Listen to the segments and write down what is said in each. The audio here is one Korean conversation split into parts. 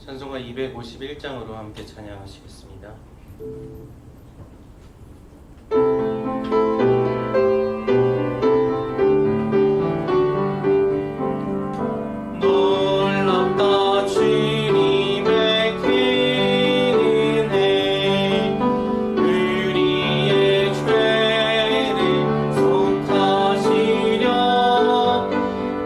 찬송가 251장으로 함께 찬양하시겠습니다. 놀랍다 주님의 큰 은혜, 우리의 죄를 속하시려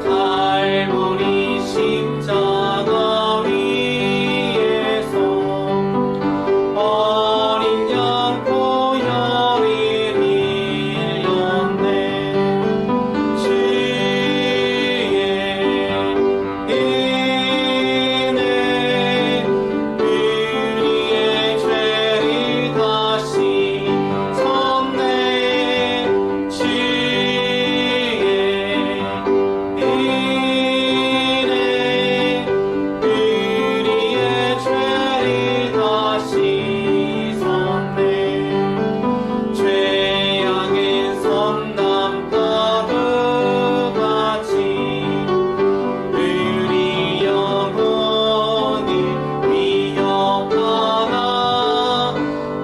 갈보리 십자가 위에서 어린 양 보혈을 흘렸네. 주의 은혜, 우리의 죄를 다시 섰네. 주의 은혜, 우리의 죄를 다시 섰네. 죄악은 섬남파도같이 우리 영혼을 위협하나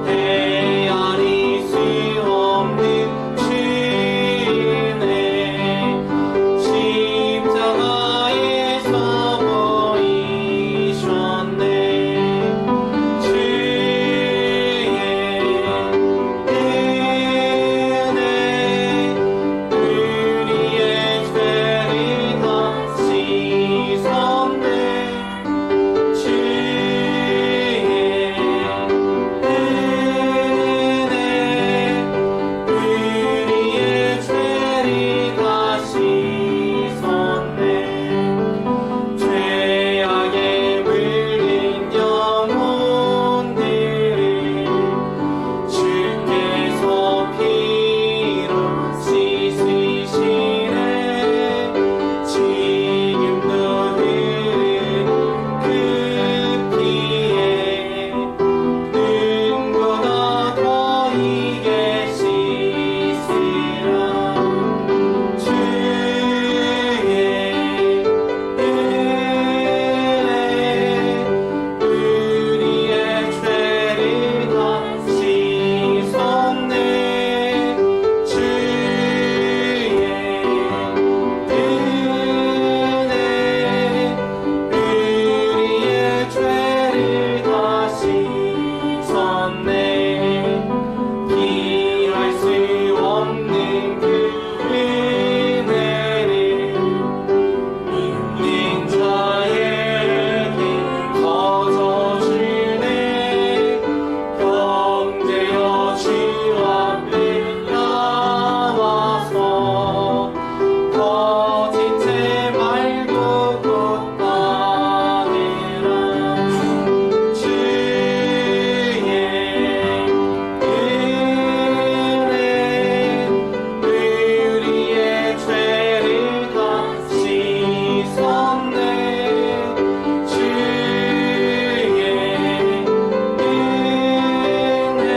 헤아릴 수 없는 주의 십자가에서 보이셨네. 주의 은혜, 우리의 죄를 다시 섰네. 주의 은혜, 우리의 죄를 다시 섰네. 죄악에 물린 영혼들을 주께서 피로 씻으시네. 지금도 흐르는 그 피에 눈보다 더 이게 씻으라. 주의 은혜, 우리의 죄를 다시 섰네. 주의 은혜, 우리의 죄를 다시 섰네. 피할 수 없는 그 은혜를 믿는 자에게 거저주네. 형제여 주 앞에 나와서 거짓 죄 말고 곧 받으라. 주의 은혜, 우리의 죄를 다시 섰네. 주의 은혜,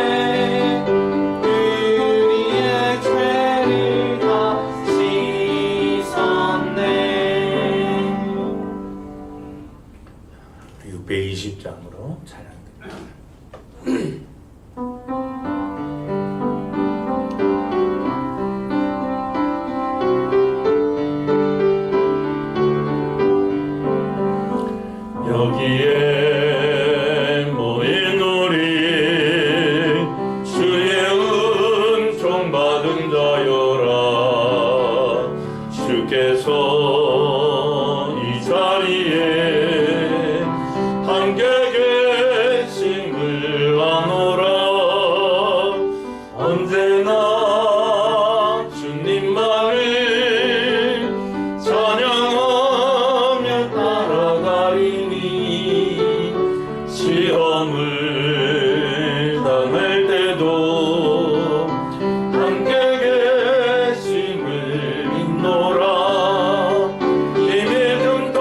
우리의 죄를 다시 섰네. 620장으로 찬양드립니다. 여기에 모인 우리 주의 은총 받은 자여라. 주께서 이 자리에 함께 계심을 아노라. 언제나 주님만을 찬양하며 따라가리니 시험을 당할 때도 함께 계심을 믿노라. 이 믿음도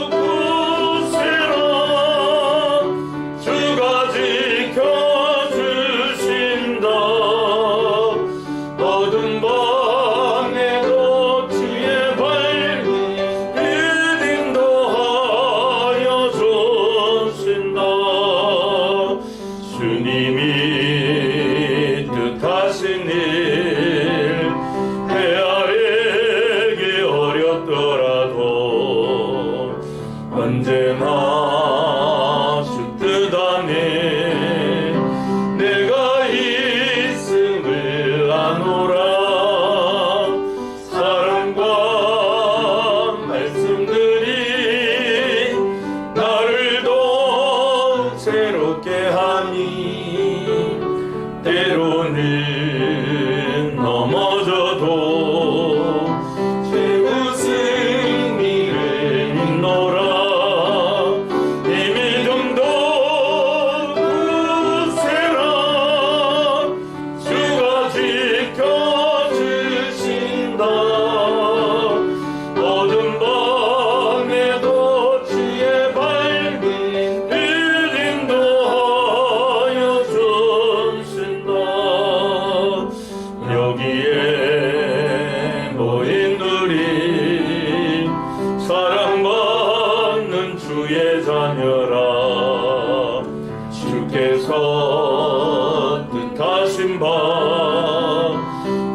굳세라. 주가 지켜주신다. 어둠 밤에도 주의 밝은 빛 인도하여줘. 새롭게 하니 때로는 넘어져도 최후 승리를 믿노라. 이 믿음도 굳세라. 주가 지켜주신다. 어둠 밤에도 주의 밝은 빛 인도하여 주신다. 여기에 모인 우리 사랑받는 주의 자녀라. 주께서 뜻하신 바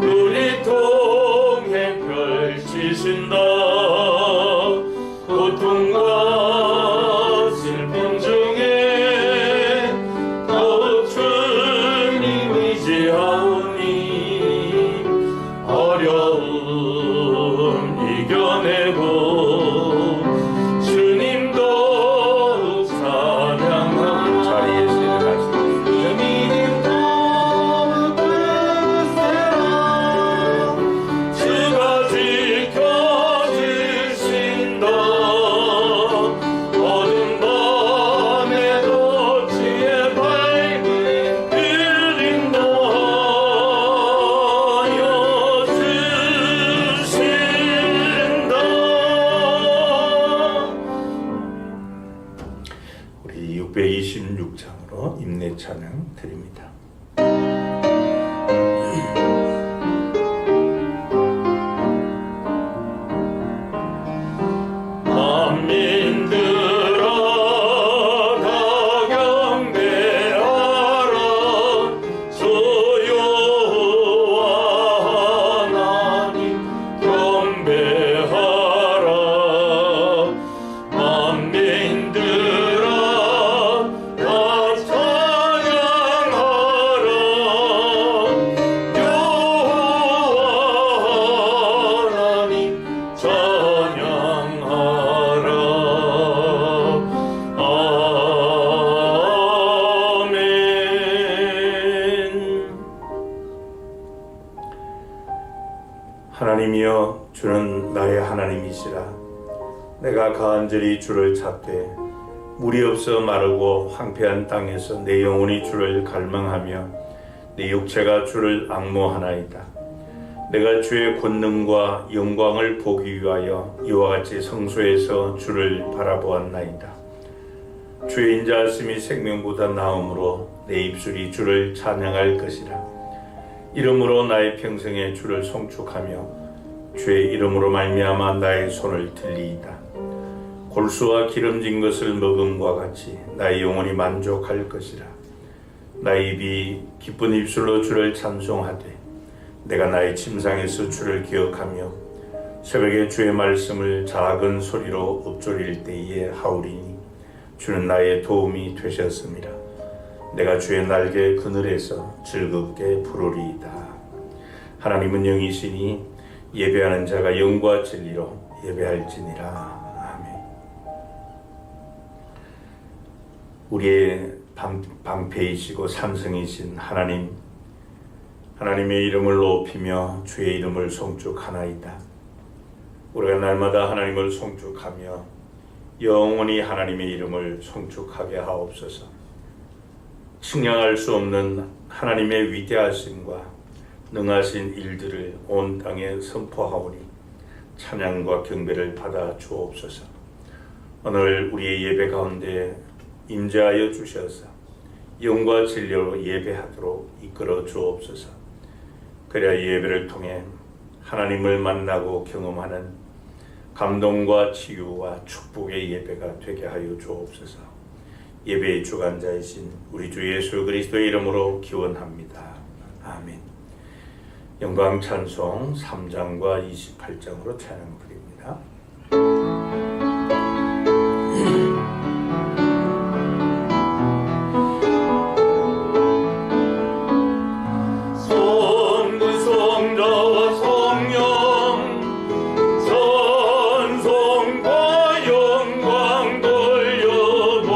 우리 통해 펼치신다. 고통과 슬픔 중에 더욱 주님 의지하오니 어려움 이겨내고 주님도 찬양하고 자리에서 일어나시고 이 믿음 더욱 굳세라. 주가 지켜주신다. 어둠 밤에도 주의 밝은 빛 인도하여 주신다. 우리 626장으로 임내 찬양 드립니다. 만민들아 다 경배하라. 소유와 하나님 경배하라. 만민들아 다 찬양하라. 여호와 하나님 찬양하라. 아멘. 하나님이여, 주는 나의 하나님이시라. 내가 간절히 주를 찾되 물이 없어 마르고 황폐한 땅에서 내 영혼이 주를 갈망하며 내 육체가 주를 앙모하나이다. 내가 주의 권능과 영광을 보기 위하여 이와 같이 성소에서 주를 바라보았나이다. 주의 인자하심이 생명보다 나음으로 내 입술이 주를 찬양할 것이라. 이름으로 나의 평생에 주를 송축하며 주의 이름으로 말미암아 나의 손을 들리이다. 골수와 기름진 것을 먹음과 같이 나의 영혼이 만족할 것이라. 나의 입이 기쁜 입술로 주를 찬송하되 내가 나의 침상에서 주를 기억하며 새벽에 주의 말씀을 작은 소리로 읊조릴 때에 하오리니 주는 나의 도움이 되셨습니다. 내가 주의 날개 그늘에서 즐겁게 부르리이다. 하나님은 영이시니 예배하는 자가 영과 진리로 예배할지니라. 아멘. 우리의 방패이시고 산성이신 하나님, 하나님의 이름을 높이며 주의 이름을 송축하나이다. 우리가 날마다 하나님을 송축하며 영원히 하나님의 이름을 송축하게 하옵소서. 측량할 수 없는 하나님의 위대하심과 능하신 일들을 온 땅에 선포하오니 찬양과 경배를 받아 주옵소서. 오늘 우리의 예배 가운데 임재하여 주셔서 영과 진리로 예배하도록 이끌어 주옵소서. 그래야 예배를 통해 하나님을 만나고 경험하는 감동과 치유와 축복의 예배가 되게 하여 주옵소서. 예배의 주관자이신 우리 주 예수 그리스도의 이름으로 기원합니다. 아멘. 영광 찬송 3장과 28장으로 찬양 드립니다. 찬송과 영광 돌려보내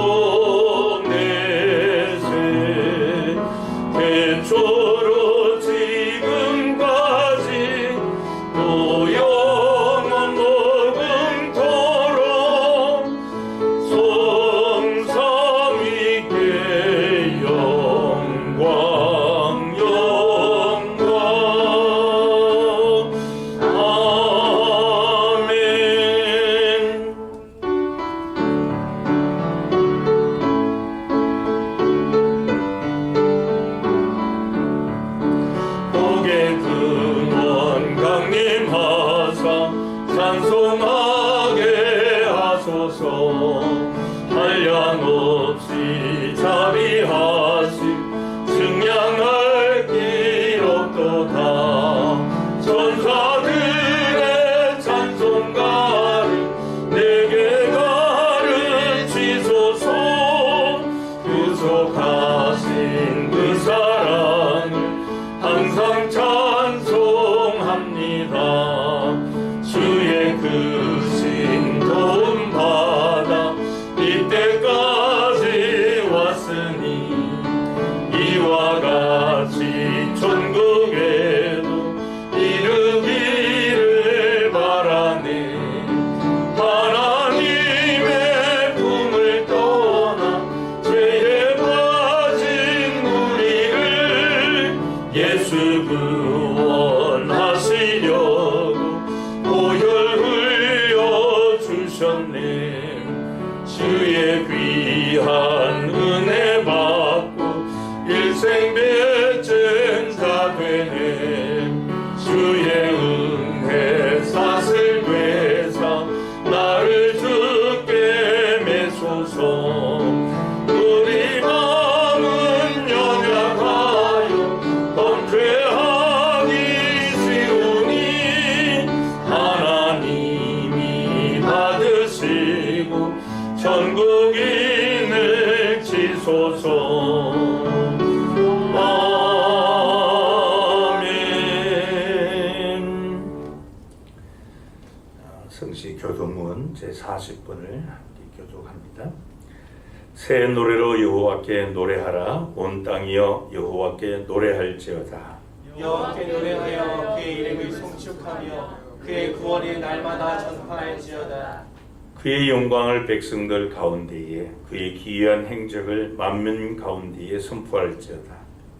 은혜 받고 일생 빚진 자 되네. 주의 은혜 사슬 되사 나를 주께 메소서. 우리 마음은 연약하여 범죄하기 쉬우니 하나님이 받으시고 전국인을 지소서. 아멘. 성시 교도문 제40번을 함께 교독합니다. 새 노래로 여호와께 노래하라. 온 땅이여 여호와께 노래할지어다. 여호와께 노래하여 그의 이름을 송축하며 그의 구원을 날마다 전파할지어다. 그의 영광을 백성들 가운데에 그의 기이한 행적을 만민 가운데에 선포할지어다.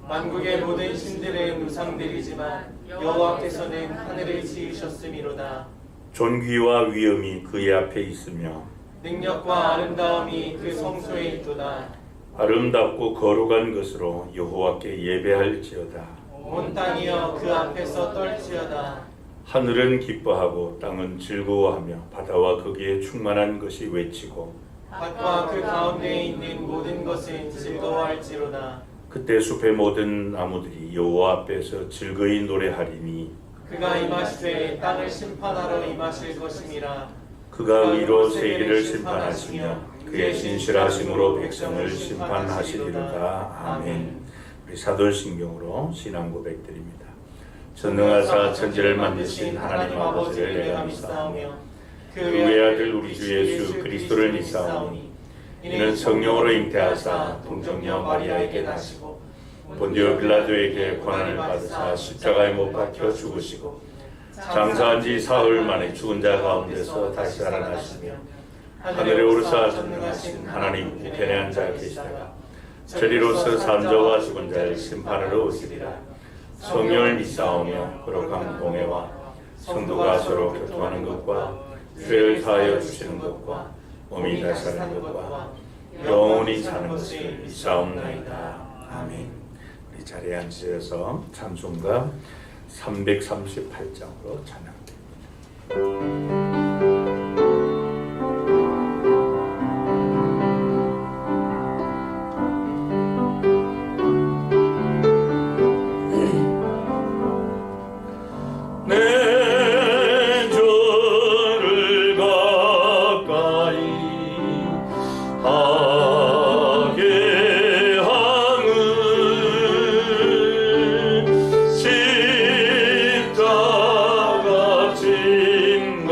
만국의 모든 신들은 우상들이지만 여호와께서는 하늘을 지으셨음이로다. 존귀와 위엄이 그의 앞에 있으며 능력과 아름다움이 그 성소에 있도다. 아름답고 거룩한 것으로 여호와께 예배할지어다. 온 땅이여 그 앞에서 떨지어다. 하늘은 기뻐하고 땅은 즐거워하며 바다와 거기에 충만한 것이 외치고 밭과 그 가운데에 있는 모든 것은 즐거워할지로다. 그때 숲의 모든 나무들이 여호와 앞에서 즐거이 노래하리니 그가 임하시되 땅을 심판하러 임하실 것임이라. 그가 의로 세계를 심판하시며 그의 신실하심으로 백성을 심판하시리로다. 아멘. 우리 사도신경으로 신앙 고백드립니다. 전능하사 천지를 만드신 하나님 아버지를 내가 믿사오며 그 외아들 우리 주 예수 그리스도를 믿사오니 이는 성령으로 잉태하사 동정녀 마리아에게 나시고 본디오 빌라도에게 고난을 받으사 십자가에 못 박혀 죽으시고 장사한 지 사흘 만에 죽은 자 가운데서 다시 살아나시며 하늘에 오르사 전능하신 하나님 우편에 앉아 계시다가 저리로서 산자와 죽은 자를 심판하러 오시리라. 성령을 믿사오며 거룩한 공회와 성도가 서로 교통하는 것과 죄를 사하여 주시는 것과 몸이 다시 사는 것과 영원히 사는 것을 믿사옵나이다. 아멘. 우리 자리에 앉으셔서 찬송가 338장으로 찬양합니다. 십자가 짐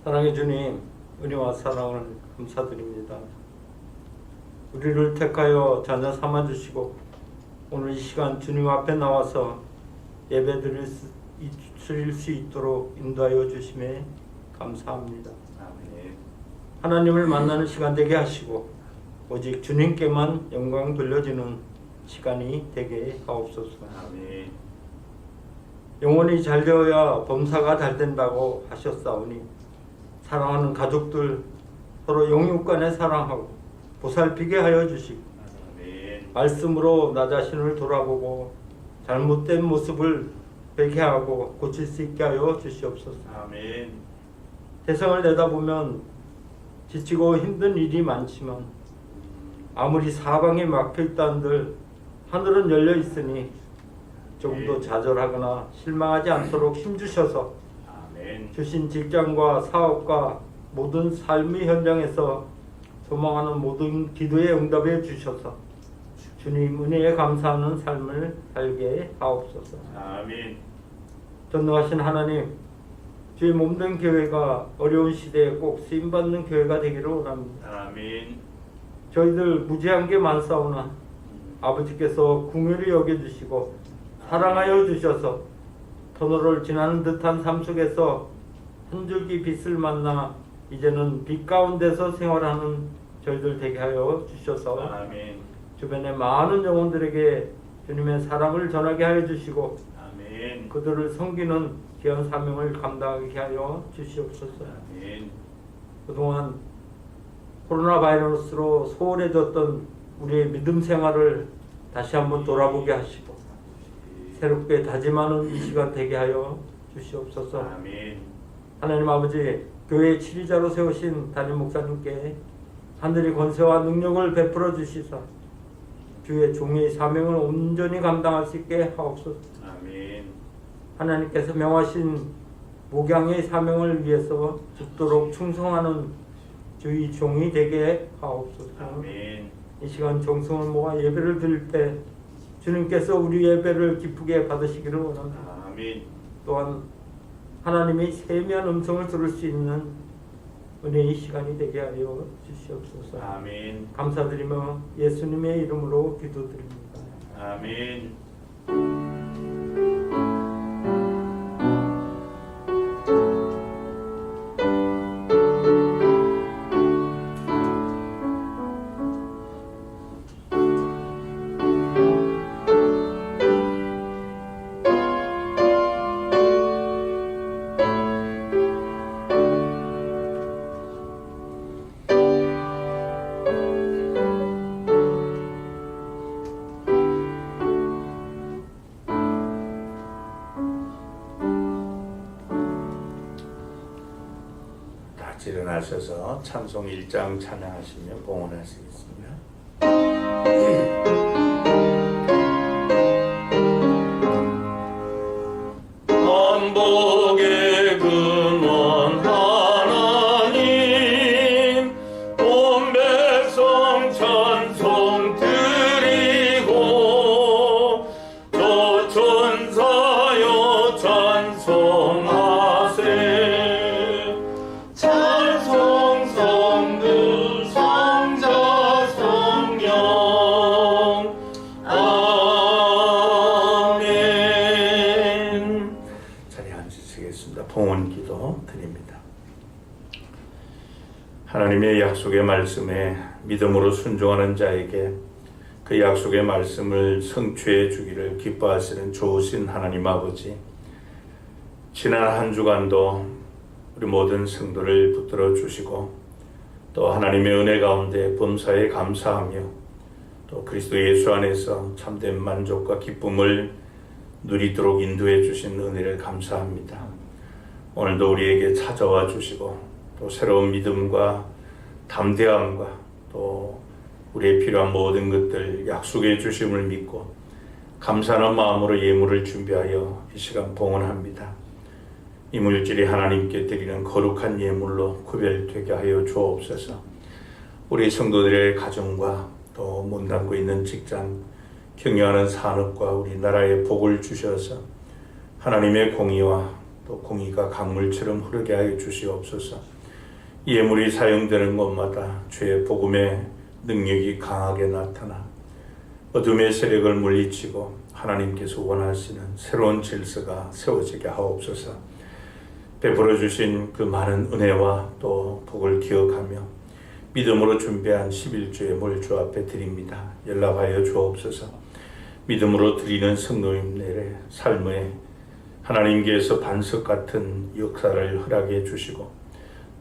사랑의 주님, 은혜와 사랑을 감사드립니다. 우리를 택하여 자녀 삼아주시고 오늘 이 시간 주님 앞에 나와서 예배드릴 수 있도록 인도하여 주심에 감사합니다. 아멘. 하나님을 만나는 시간 되게 하시고 오직 주님께만 영광 돌려지는 시간이 되게 하옵소서. 아멘. 영혼이 잘 되어야 범사가 잘 된다고 하셨사오니 사랑하는 가족들 서로 영육간에 사랑하고 보살피게 하여 주시고 아멘. 말씀으로 나 자신을 돌아보고 잘못된 모습을 회개하고 고칠 수 있게 하여 주시옵소서. 아멘. 세상을 내다보면 지치고 힘든 일이 많지만 아무리 사방에 막혀있다 한들 하늘은 열려 있으니 조금 더 좌절하거나 실망하지 않도록 힘주셔서 아멘. 주신 직장과 사업과 모든 삶의 현장에서 소망하는 모든 기도에 응답해 주셔서 주님 은혜에 감사하는 삶을 살게 하옵소서. 아멘. 전능하신 하나님, 주의 몸된 교회가 어려운 시대에 꼭 쓰임받는 교회가 되기를 원합니다. 아멘. 저희들 무지한 게 많사오나 아버지께서 궁휼히 여겨주시고 사랑하여 주셔서 터널을 지나는 듯한 삶 속에서 한 줄기 빛을 만나 이제는 빛 가운데서 생활하는 저희들 되게 하여 주셔서 아멘. 주변의 많은 영혼들에게 주님의 사랑을 전하게 하여 주시고 아멘. 그들을 섬기는 귀한 사명을 감당하게 하여 주시옵소서. 아멘. 그동안 코로나 바이러스로 소홀해졌던 우리의 믿음 생활을 다시 한번 돌아보게 하시고 새롭게 다짐하는 이 시간 되게 하여 주시옵소서. 아멘. 하나님 아버지, 교회의 치리자로 세우신 담임 목사님께 하늘의 권세와 능력을 베풀어 주시사 주의 종의 사명을 온전히 감당할 수 있게 하옵소서. 아멘. 하나님께서 명하신 목양의 사명을 위해서 죽도록 충성하는 주의 종이 되게 하옵소서. 아멘. 이 시간 정성을 모아 예배를 드릴 때 주님께서 우리 예배를 기쁘게 받으시기를 원합니다. 아멘. 또한 하나님의 세미한 음성을 들을 수 있는 은혜의 시간이 되게 하여 주시옵소서. 아멘. 감사드리며 예수님의 이름으로 기도드립니다. 아멘. 일어나셔서 찬송 1장 찬양하시며 봉헌하시겠습니다. 만복의 근원 하나님 온 백성 찬송 드리고 저 천사여 찬송하세 봉헌기도 드립니다. 하나님의 약속의 말씀에 믿음으로 순종하는 자에게 그 약속의 말씀을 성취해 주기를 기뻐하시는 좋으신 하나님 아버지, 지난 한 주간도 우리 모든 성도를 붙들어 주시고 또 하나님의 은혜 가운데 범사에 감사하며 또 그리스도 예수 안에서 참된 만족과 기쁨을 누리도록 인도해 주신 은혜를 감사합니다. 오늘도 우리에게 찾아와 주시고 또 새로운 믿음과 담대함과 또 우리의 필요한 모든 것들 약속해 주심을 믿고 감사하는 마음으로 예물을 준비하여 이 시간 봉헌합니다. 이 물질이 하나님께 드리는 거룩한 예물로 구별되게 하여 주옵소서. 우리 성도들의 가정과 또 몸담고 있는 직장, 경영하는 산업과 우리나라에 복을 주셔서 하나님의 공의와 또 공의가 강물처럼 흐르게 하여 주시옵소서. 예물이 사용되는 곳마다 주의 복음의 능력이 강하게 나타나 어둠의 세력을 물리치고 하나님께서 원하시는 새로운 질서가 세워지게 하옵소서. 베풀어 주신 그 많은 은혜와 또 복을 기억하며 믿음으로 준비한 11주의 물 주 앞에 드립니다. 연락하여 주옵소서. 믿음으로 드리는 성도님들의 삶에 하나님께서 반석 같은 역사를 허락해 주시고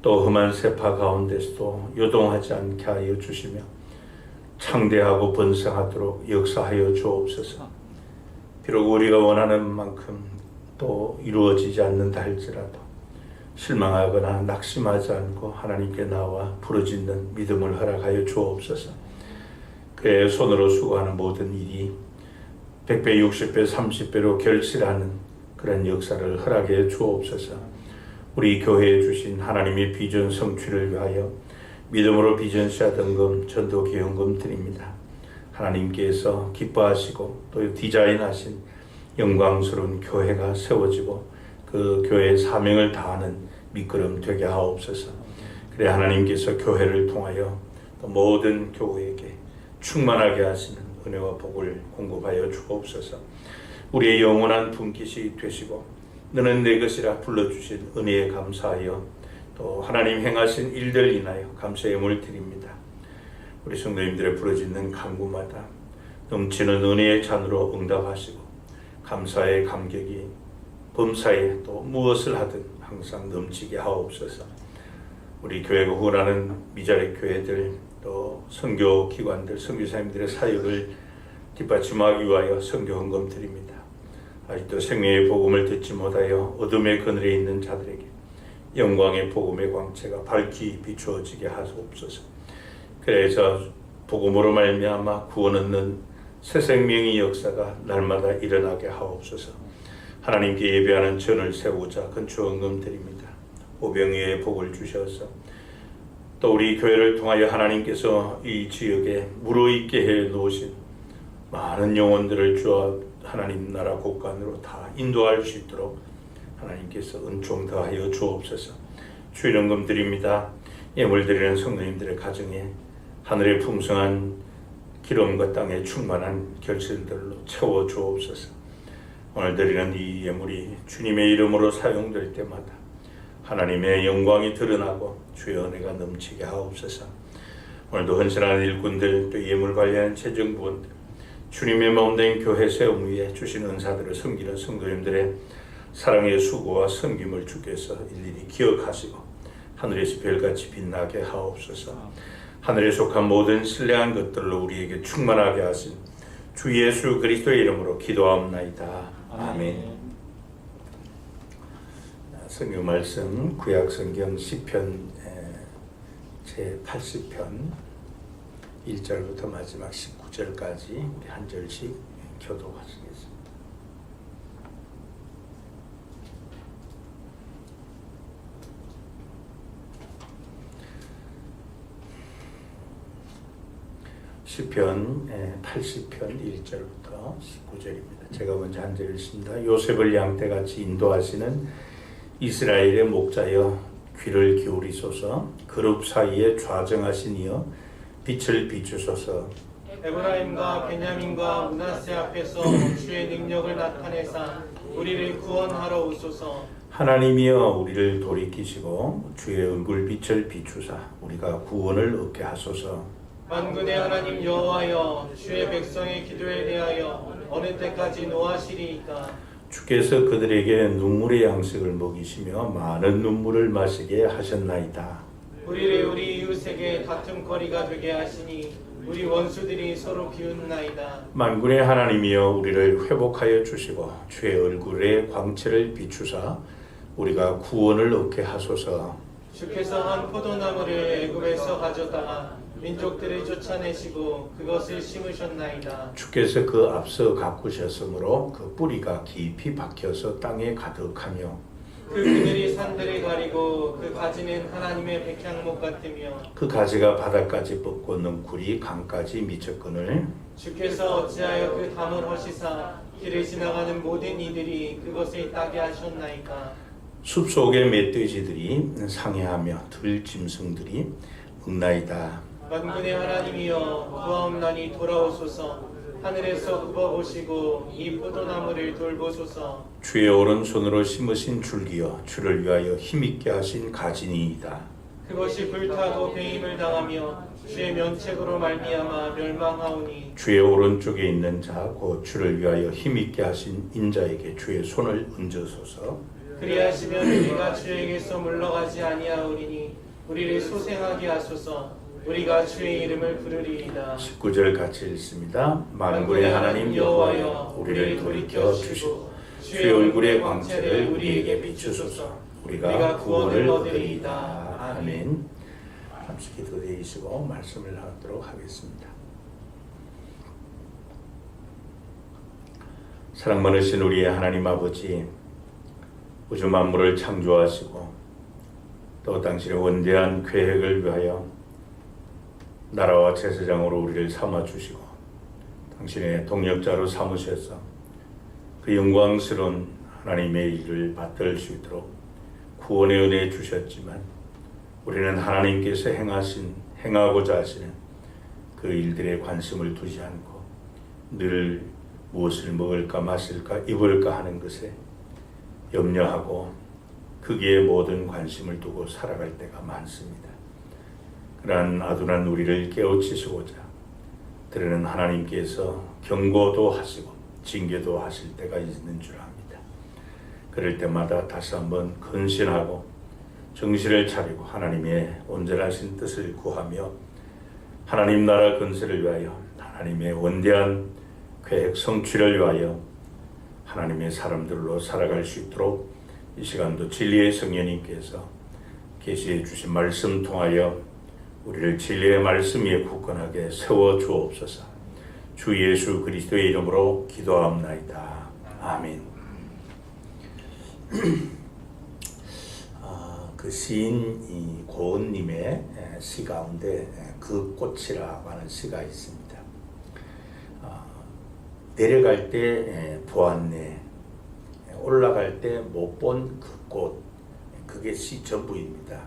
또 험한 세파 가운데서도 요동하지 않게 하여 주시며 창대하고 번성하도록 역사하여 주옵소서. 비록 우리가 원하는 만큼 또 이루어지지 않는다 할지라도 실망하거나 낙심하지 않고 하나님께 나와 부르짖는 믿음을 허락하여 주옵소서. 그의 손으로 수고하는 모든 일이 100배, 60배, 30배로 결실하는 그런 역사를 허락해 주옵소서. 우리 교회에 주신 하나님의 비전 성취를 위하여 믿음으로 비전시아 등금, 전도 기원금 드립니다. 하나님께서 기뻐하시고 또 디자인하신 영광스러운 교회가 세워지고 그 교회의 사명을 다하는 밑거름 되게 하옵소서. 그래 하나님께서 교회를 통하여 또 모든 교회에게 충만하게 하시는 은혜와 복을 공급하여 주옵소서. 우리의 영원한 분깃이 되시고 너는 내 것이라 불러주신 은혜에 감사하여 또 하나님 행하신 일들 인하여 감사의 예물 드립니다. 우리 성도님들의 부르짖는 간구마다 넘치는 은혜의 잔으로 응답하시고 감사의 감격이 범사에 또 무엇을 하든 항상 넘치게 하옵소서. 우리 교회가 후원하는 미자리 교회들 또 선교 기관들, 선교사님들의 사역을 뒷받침하기 위하여 선교 헌금 드립니다. 아직도 생명의 복음을 듣지 못하여 어둠의 그늘에 있는 자들에게 영광의 복음의 광채가 밝히 비추어지게 하옵소서. 그래서 복음으로 말미암아 구원 얻는 새 생명의 역사가 날마다 일어나게 하옵소서. 하나님께 예배하는 전을 세우자 건축헌금 드립니다. 오병이의 복을 주셔서 또 우리 교회를 통하여 하나님께서 이 지역에 무르익게 해 놓으신 많은 영혼들을 주와 하나님 나라 곳간으로 다 인도할 수 있도록 하나님께서 은총 더하여 주옵소서. 주일헌금 드립니다. 예물 드리는 성도님들의 가정에 하늘의 풍성한 기름과 땅의 충만한 결실들로 채워 주옵소서. 오늘 드리는 이 예물이 주님의 이름으로 사용될 때마다 하나님의 영광이 드러나고 주의 은혜가 넘치게 하옵소서. 오늘도 헌신하는 일꾼들 또 예물 관리하는 재정부원들 주님의 몸된 교회 세움 위에 주신 은사들을 섬기는 성도님들의 사랑의 수고와 섬김을 주께서 일일이 기억하시고 하늘에서 별같이 빛나게 하옵소서. 하늘에 속한 모든 신령한 것들로 우리에게 충만하게 하신 주 예수 그리스도의 이름으로 기도하옵나이다. 아멘. 성경 말씀 구약 성경 시편 제 80편 1절부터 마지막 19절까지 우리 한 절씩 교독하시겠습니다. 시편 80편 1절부터 19절입니다. 제가 먼저 한 절 읽습니다. 요셉을 양떼같이 인도하시는 이스라엘의 목자여 귀를 기울이소서. 그룹 사이에 좌정하신 이여 빛을 비추소서. 에브라임과 베냐민과 므낫세 앞에서 주의 능력을 나타내사 우리를 구원하러 오소서. 하나님이여 우리를 돌이키시고 주의 얼굴 빛을 비추사 우리가 구원을 얻게 하소서. 만군의 하나님 여호와여 주의 백성의 기도에 대하여 어느 때까지 노하시리이까. 주께서 그들에게 눈물의 양식을 먹이시며 많은 눈물을 마시게 하셨나이다. 우리를 우리 이웃에게 다툼거리가 되게 하시니 우리 원수들이 서로 비웃나이다. 만군의 하나님이여 우리를 회복하여 주시고 주의 얼굴에 광채를 비추사 우리가 구원을 얻게 하소서. 주께서 한 포도나무를 애굽에서 가져다가 민족들을 쫓아내시고 그것을 심으셨나이다. 주께서 그 앞서 가꾸셨으므로 그 뿌리가 깊이 박혀서 땅에 가득하며 그 그늘이 산들을 가리고 그 가지는 하나님의 백향목 같으며 그 가지가 바닥까지 뻗고 넝쿨이 강까지 미쳤거늘 주께서 어찌하여 그 담을 허시사 길을 지나가는 모든 이들이 그것을 따게 하셨나이까. 숲속의 멧돼지들이 상해하며 들짐승들이 먹나이다. 만군의 하나님이여 구하옵나니 돌아오소서. 하늘에서 굽어보시고 이 포도나무를 돌보소서. 주의 오른손으로 심으신 줄기여 주를 위하여 힘있게 하신 가지니이다. 그것이 불타고 배임을 당하며 주의 면책으로 말미암아 멸망하오니 주의 오른쪽에 있는 자 곧 주를 위하여 힘있게 하신 인자에게 주의 손을 얹으소서. 그리하시면 우리가 주에게서 물러가지 아니하오리니 우리를 소생하게 하소서. 우리가 주의 이름을 부르리이다. 19절 같이 읽습니다. 만군의 하나님 여호와여 우리를 돌이켜 주시고 주의 얼굴의 광채를 우리에게 비추소서. 우리가 구원을 얻으리이다. 아멘. 잠시 기도되시고 말씀을 하도록 하겠습니다. 사랑 많으신 우리의 하나님 아버지, 우주 만물을 창조하시고 또 당신의 원대한 계획을 위하여 나라와 제사장으로 우리를 삼아주시고 당신의 동역자로 삼으셔서 그 영광스러운 하나님의 일을 받들 수 있도록 구원의 은혜 주셨지만 우리는 하나님께서 행하고자 하시는 그 일들에 관심을 두지 않고 늘 무엇을 먹을까 마실까 입을까 하는 것에 염려하고 거기에 모든 관심을 두고 살아갈 때가 많습니다. 그러한 아둔한 우리를 깨우치시고자 때로는 하나님께서 경고도 하시고 징계도 하실 때가 있는 줄 압니다. 그럴 때마다 다시 한번 근신하고 정신을 차리고 하나님의 온전하신 뜻을 구하며 하나님 나라 건설을 위하여 하나님의 원대한 계획 성취를 위하여 하나님의 사람들로 살아갈 수 있도록 이 시간도 진리의 성령님께서 계시해 주신 말씀 통하여 우리를 진리의 말씀 위에 굳건하게 세워 주옵소서. 주 예수 그리스도의 이름으로 기도하옵나이다. 아멘. 그 시인 고은님의 시 가운데 그 꽃이라고 하는 시가 있습니다. 내려갈 때 보았네, 올라갈 때 못 본 그 꽃, 그게 시 전부입니다.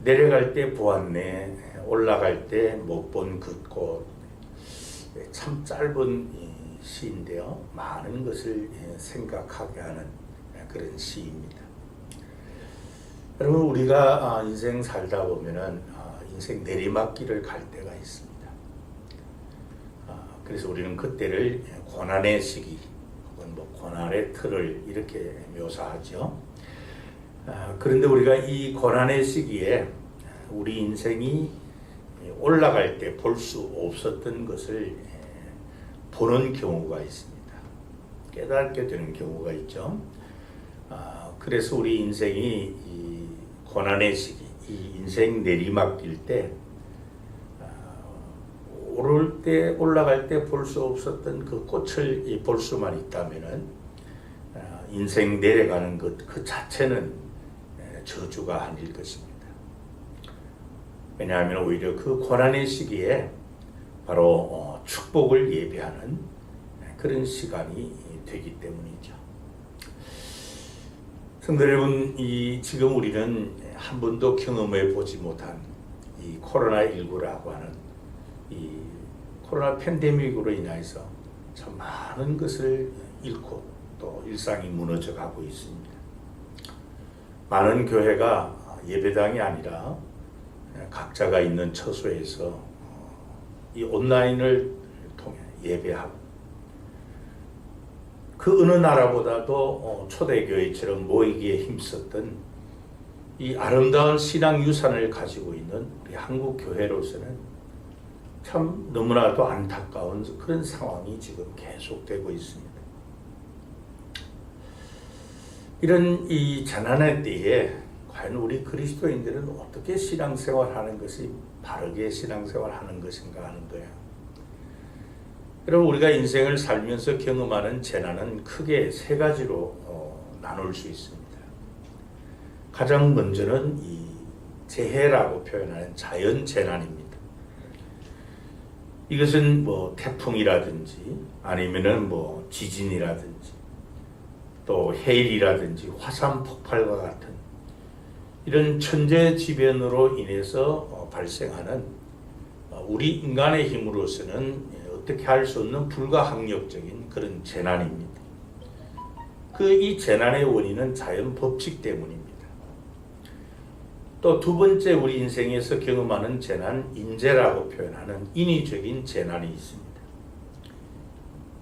내려갈 때 보았네, 올라갈 때 못 본 그 꽃. 참 짧은 시인데요, 많은 것을 생각하게 하는 그런 시입니다. 여러분, 우리가 인생 살다 보면은 인생 내리막길을 갈 때가 있습니다. 그래서 우리는 그때를 고난의 시기 혹은 고난의 틀을 이렇게 묘사하죠. 그런데 우리가 이 고난의 시기에 우리 인생이 올라갈 때 볼 수 없었던 것을 보는 경우가 있습니다. 깨닫게 되는 경우가 있죠. 그래서 우리 인생이 이 고난의 시기, 이 인생 내리막길 때 오를 때 올라갈 때 볼 수 없었던 그 꽃을 볼 수만 있다면은 인생 내려가는 것 그 자체는 저주가 아닐 것입니다. 왜냐하면 오히려 그 고난의 시기에 바로 축복을 예배하는 그런 시간이 되기 때문이죠. 성도 여러분, 지금 우리는 한 번도 경험해 보지 못한 이 코로나19라고 하는 이 코로나 팬데믹으로 인해서 참 많은 것을 잃고 또 일상이 무너져 가고 있습니다. 많은 교회가 예배당이 아니라 각자가 있는 처소에서 이 온라인을 통해 예배하고, 그 어느 나라보다도 초대교회처럼 모이기에 힘썼던 이 아름다운 신앙 유산을 가지고 있는 우리 한국 교회로서는 참 너무나도 안타까운 그런 상황이 지금 계속되고 있습니다. 이런 이 재난의 때에 과연 우리 그리스도인들은 어떻게 신앙생활하는 것이 바르게 신앙생활하는 것인가 하는 거예요. 여러분, 우리가 인생을 살면서 경험하는 재난은 크게 세 가지로 나눌 수 있습니다. 가장 먼저는 이 재해라고 표현하는 자연 재난입니다. 이것은 태풍이라든지 아니면은 지진이라든지 또 해일이라든지 화산 폭발과 같은 이런 천재지변으로 인해서 발생하는 우리 인간의 힘으로서는 어떻게 할 수 없는 불가항력적인 그런 재난입니다. 이 재난의 원인은 자연 법칙 때문입니다. 또 두 번째 우리 인생에서 경험하는 재난, 인재라고 표현하는 인위적인 재난이 있습니다.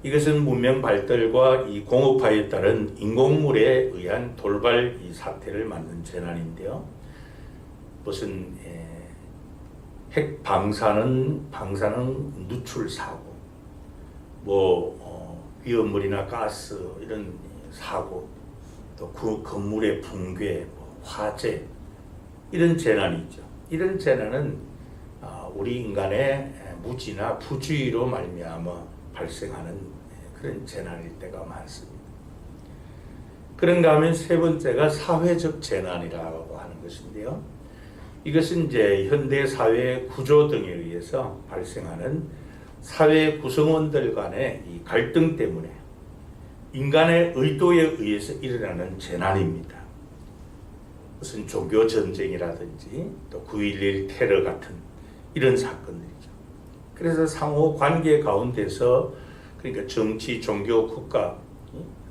이것은 문명 발달과 이 공업화에 따른 인공물에 의한 돌발 이 사태를 만든 재난인데요. 무슨 핵 방사능 누출 사고, 위험물이나 가스 이런 사고, 또 그 건물의 붕괴, 화재 이런 재난이 있죠. 이런 재난은 우리 인간의 무지나 부주의로 말미암아 발생하는 그런 재난일 때가 많습니다. 그런가 하면 세 번째가 사회적 재난이라고 하는 것인데요. 이것은 이제 현대 사회 구조 등에 의해서 발생하는 사회 구성원들 간의 이 갈등 때문에 인간의 의도에 의해서 일어나는 재난입니다. 무슨 종교 전쟁이라든지 또 9.11 테러 같은 이런 사건들이죠. 그래서 상호 관계 가운데서 그러니까 정치, 종교, 국가,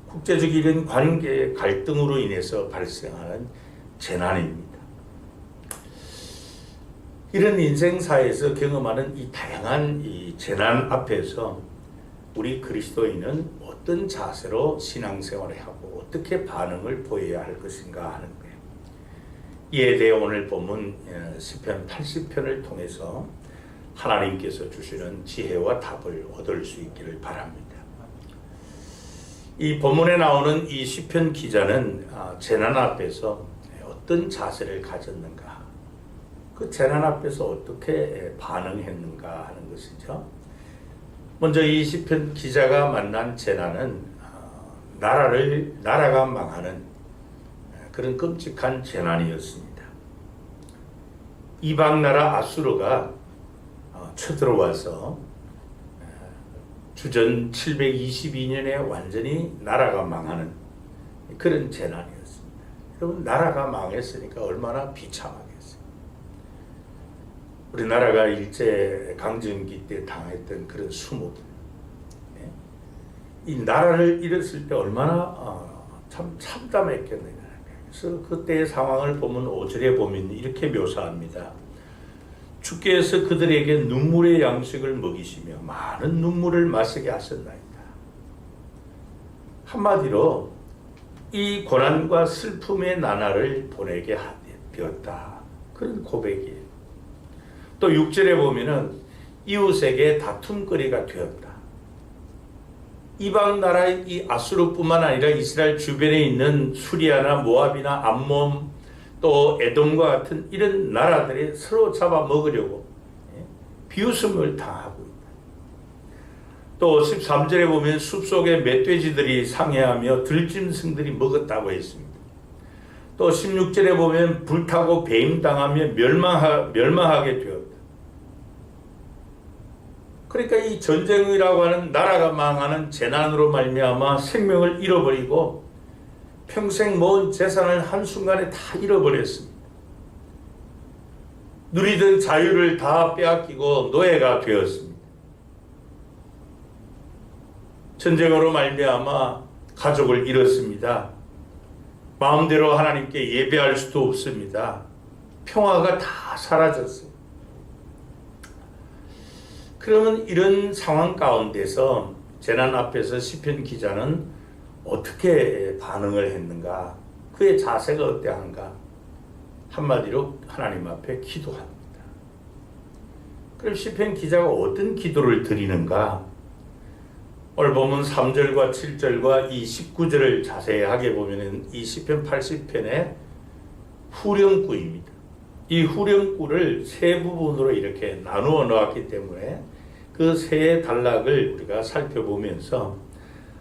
국제적 이런 관계 갈등으로 인해서 발생하는 재난입니다. 이런 인생사에서 경험하는 이 다양한 이 재난 앞에서 우리 그리스도인은 어떤 자세로 신앙생활을 하고 어떻게 반응을 보여야 할 것인가 하는 거예요. 이에 대해 오늘 본문 시편 80편을 통해서 하나님께서 주시는 지혜와 답을 얻을 수 있기를 바랍니다. 이 본문에 나오는 이 시편 기자는 재난 앞에서 어떤 자세를 가졌는가, 그 재난 앞에서 어떻게 반응했는가 하는 것이죠. 먼저 이 시편 기자가 만난 재난은 나라가 망하는 그런 끔찍한 재난이었습니다. 이방 나라 아수르가 쳐들어와서 주전 722년에 완전히 나라가 망하는 그런 재난이었습니다. 여러분, 나라가 망했으니까 얼마나 비참하겠어요. 우리나라가 일제 강점기 때 당했던 그런 수모들, 이 나라를 잃었을 때 얼마나 참 참담했겠느냐. 그래서 그때의 상황을 보면 5절에 보면 이렇게 묘사합니다. 주께서 그들에게 눈물의 양식을 먹이시며 많은 눈물을 마시게 하셨나이다. 한마디로 이 고난과 슬픔의 나날을 보내게 되었다. 그런 고백이에요. 또 6절에 보면은 이웃에게 다툼거리가 되었다. 이방 나라의 이 아수르뿐만 아니라 이스라엘 주변에 있는 수리아나 모압이나 암몬 또 에돔과 같은 이런 나라들이 서로 잡아먹으려고 비웃음을 당하고 있다. 또 13절에 보면 숲속에 멧돼지들이 상해하며 들짐승들이 먹었다고 했습니다. 또 16절에 보면 불타고 배임당하며 멸망하게 되었다. 그러니까 이 전쟁이라고 하는 나라가 망하는 재난으로 말미암아 생명을 잃어버리고 평생 모은 재산을 한순간에 다 잃어버렸습니다. 누리던 자유를 다 빼앗기고 노예가 되었습니다. 전쟁으로 말미암아 가족을 잃었습니다. 마음대로 하나님께 예배할 수도 없습니다. 평화가 다 사라졌어요. 그러면 이런 상황 가운데서 재난 앞에서 시편 기자는 어떻게 반응을 했는가? 그의 자세가 어떠한가? 한마디로 하나님 앞에 기도합니다. 그럼 시편 기자가 어떤 기도를 드리는가? 오늘 보면 3절과 7절과 이 19절을 자세하게 보면 이 시편 80편의 후렴구입니다. 이 후렴구를 세 부분으로 이렇게 나누어 놓았기 때문에 그 세 단락을 우리가 살펴보면서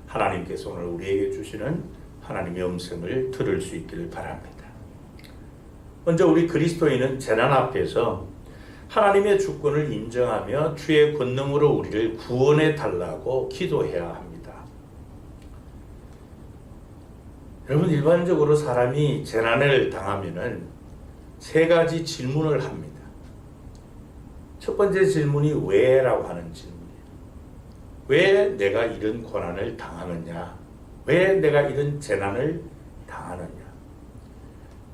하나님께서 오늘 우리에게 주시는 하나님의 음성을 들을 수 있기를 바랍니다. 먼저 우리 그리스도인은 재난 앞에서 하나님의 주권을 인정하며 주의 권능으로 우리를 구원해 달라고 기도해야 합니다. 여러분, 일반적으로 사람이 재난을 당하면은 세 가지 질문을 합니다. 첫 번째 질문이 왜라고 하는 질문이에요. 왜 내가 이런 고난을 당하느냐? 왜 내가 이런 재난을 당하느냐?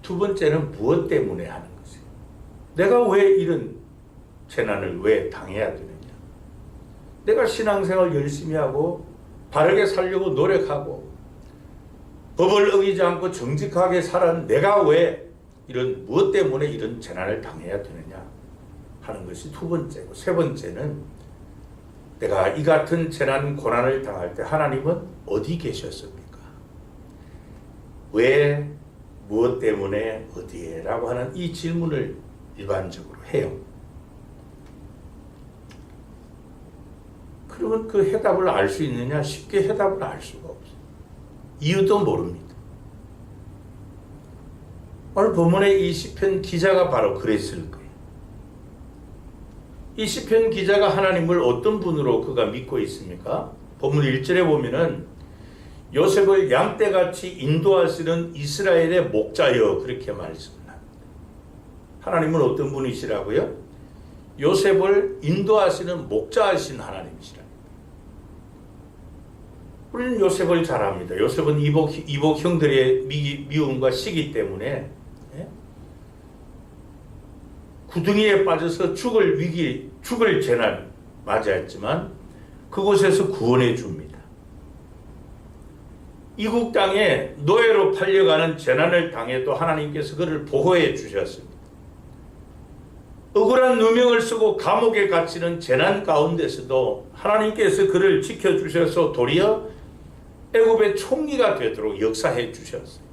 두 번째는 무엇 때문에 하는 것이에요. 내가 왜 이런 재난을 왜 당해야 되느냐? 내가 신앙생활 열심히 하고 바르게 살려고 노력하고 법을 어기지 않고 정직하게 살아는 내가 왜 이런 무엇 때문에 이런 재난을 당해야 되느냐 하는 것이 두 번째고, 세 번째는 내가 이 같은 재난 고난을 당할 때 하나님은 어디 계셨습니까? 왜, 무엇 때문에, 어디에? 라고 하는 이 질문을 일반적으로 해요. 그러면 그 해답을 알 수 있느냐? 쉽게 해답을 알 수가 없어요. 이유도 모릅니다. 오늘 본문의 이 시편 기자가 바로 그랬을 거예요. 이 시편 기자가 하나님을 어떤 분으로 그가 믿고 있습니까? 본문 1절에 보면은 요셉을 양떼같이 인도하시는 이스라엘의 목자여, 그렇게 말씀합니다. 하나님은 어떤 분이시라고요? 요셉을 인도하시는 목자하신 하나님이시라. 우리는 요셉을 잘 압니다. 요셉은 이복 형들의 미움과 시기 때문에 구덩이에 빠져서 죽을 재난 맞이했지만 그곳에서 구원해 줍니다. 이국 땅에 노예로 팔려가는 재난을 당해도 하나님께서 그를 보호해 주셨습니다. 억울한 누명을 쓰고 감옥에 갇히는 재난 가운데서도 하나님께서 그를 지켜주셔서 도리어 애굽의 총리가 되도록 역사해 주셨어요.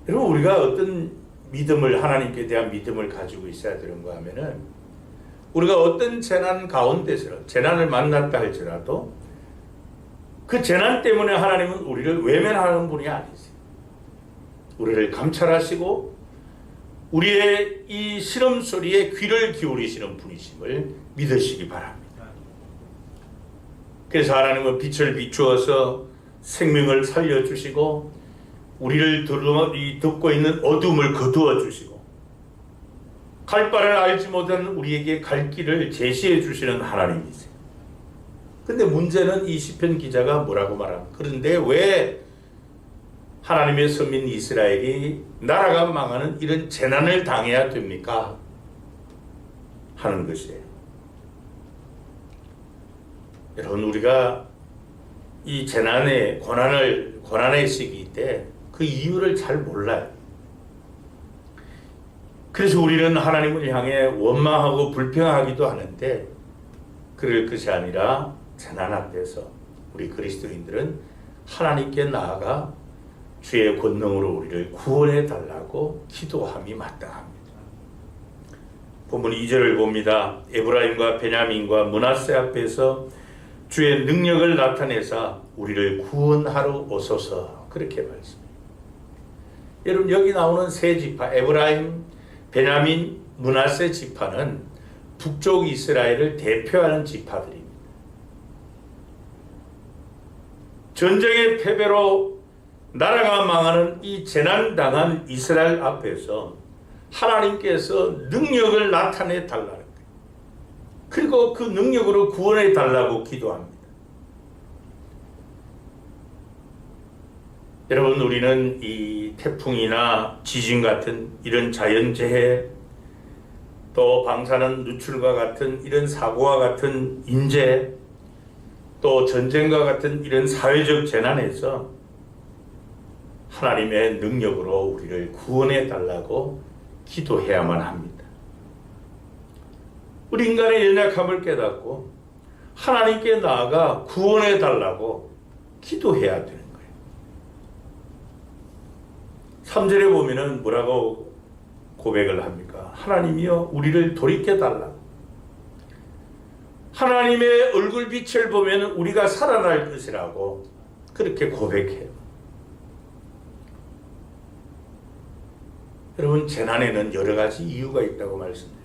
여러분, 우리가 어떤 믿음을, 하나님께 대한 믿음을 가지고 있어야 되는가 하면은, 우리가 어떤 재난 가운데서 재난을 만났다 할지라도 그 재난 때문에 하나님은 우리를 외면하는 분이 아니세요. 우리를 감찰하시고 우리의 이 시름 소리에 귀를 기울이시는 분이심을 믿으시기 바랍니다. 그래서 하나님은 빛을 비추어서 생명을 살려주시고 우리를 덮고 있는 어둠을 거두어 주시고 갈 바를 알지 못하는 우리에게 갈 길을 제시해 주시는 하나님이세요. 근데 문제는 이 시편 기자가 뭐라고 말합니까? 그런데 왜 하나님의 선민 이스라엘이 나라가 망하는 이런 재난을 당해야 됩니까? 하는 것이에요. 여러분, 우리가 이 재난의 고난의 시기 때 그 이유를 잘 몰라요. 그래서 우리는 하나님을 향해 원망하고 불평하기도 하는데, 그럴 것이 아니라 재난 앞에서 우리 그리스도인들은 하나님께 나아가 주의 권능으로 우리를 구원해 달라고 기도함이 마땅합니다. 본문 2절을 봅니다. 에브라임과 베냐민과 므낫세 앞에서 주의 능력을 나타내사 우리를 구원하러 오소서, 그렇게 말씀합니다. 여러분, 여기 나오는 세 지파, 에브라임, 베냐민, 므낫세 지파는 북쪽 이스라엘을 대표하는 지파들입니다. 전쟁의 패배로 나라가 망하는 이 재난당한 이스라엘 앞에서 하나님께서 능력을 나타내 달라는 거예요. 그리고 그 능력으로 구원해 달라고 기도합니다. 여러분, 우리는 이 태풍이나 지진 같은 이런 자연재해, 또 방사능 누출과 같은 이런 사고와 같은 인재, 또 전쟁과 같은 이런 사회적 재난에서 하나님의 능력으로 우리를 구원해 달라고 기도해야만 합니다. 우리 인간의 연약함을 깨닫고 하나님께 나아가 구원해 달라고 기도해야 되는 거예요. 3절에 보면은 뭐라고 고백을 합니까? 하나님이여, 우리를 돌이켜 달라고. 하나님의 얼굴빛을 보면 우리가 살아날 것이라고 그렇게 고백해요. 여러분, 재난에는 여러 가지 이유가 있다고 말씀드립니다.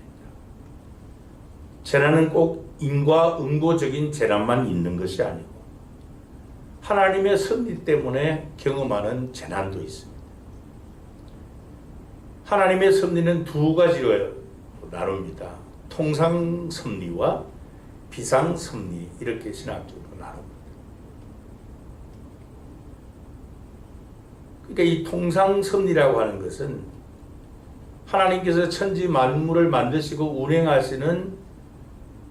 재난은 꼭 인과응보적인 재난만 있는 것이 아니고 하나님의 섭리 때문에 경험하는 재난도 있습니다. 하나님의 섭리는 두 가지로 나눕니다. 통상 섭리와 비상 섭리, 이렇게 신학적으로 나눕니다. 그러니까 이 통상 섭리라고 하는 것은 하나님께서 천지 만물을 만드시고 운행하시는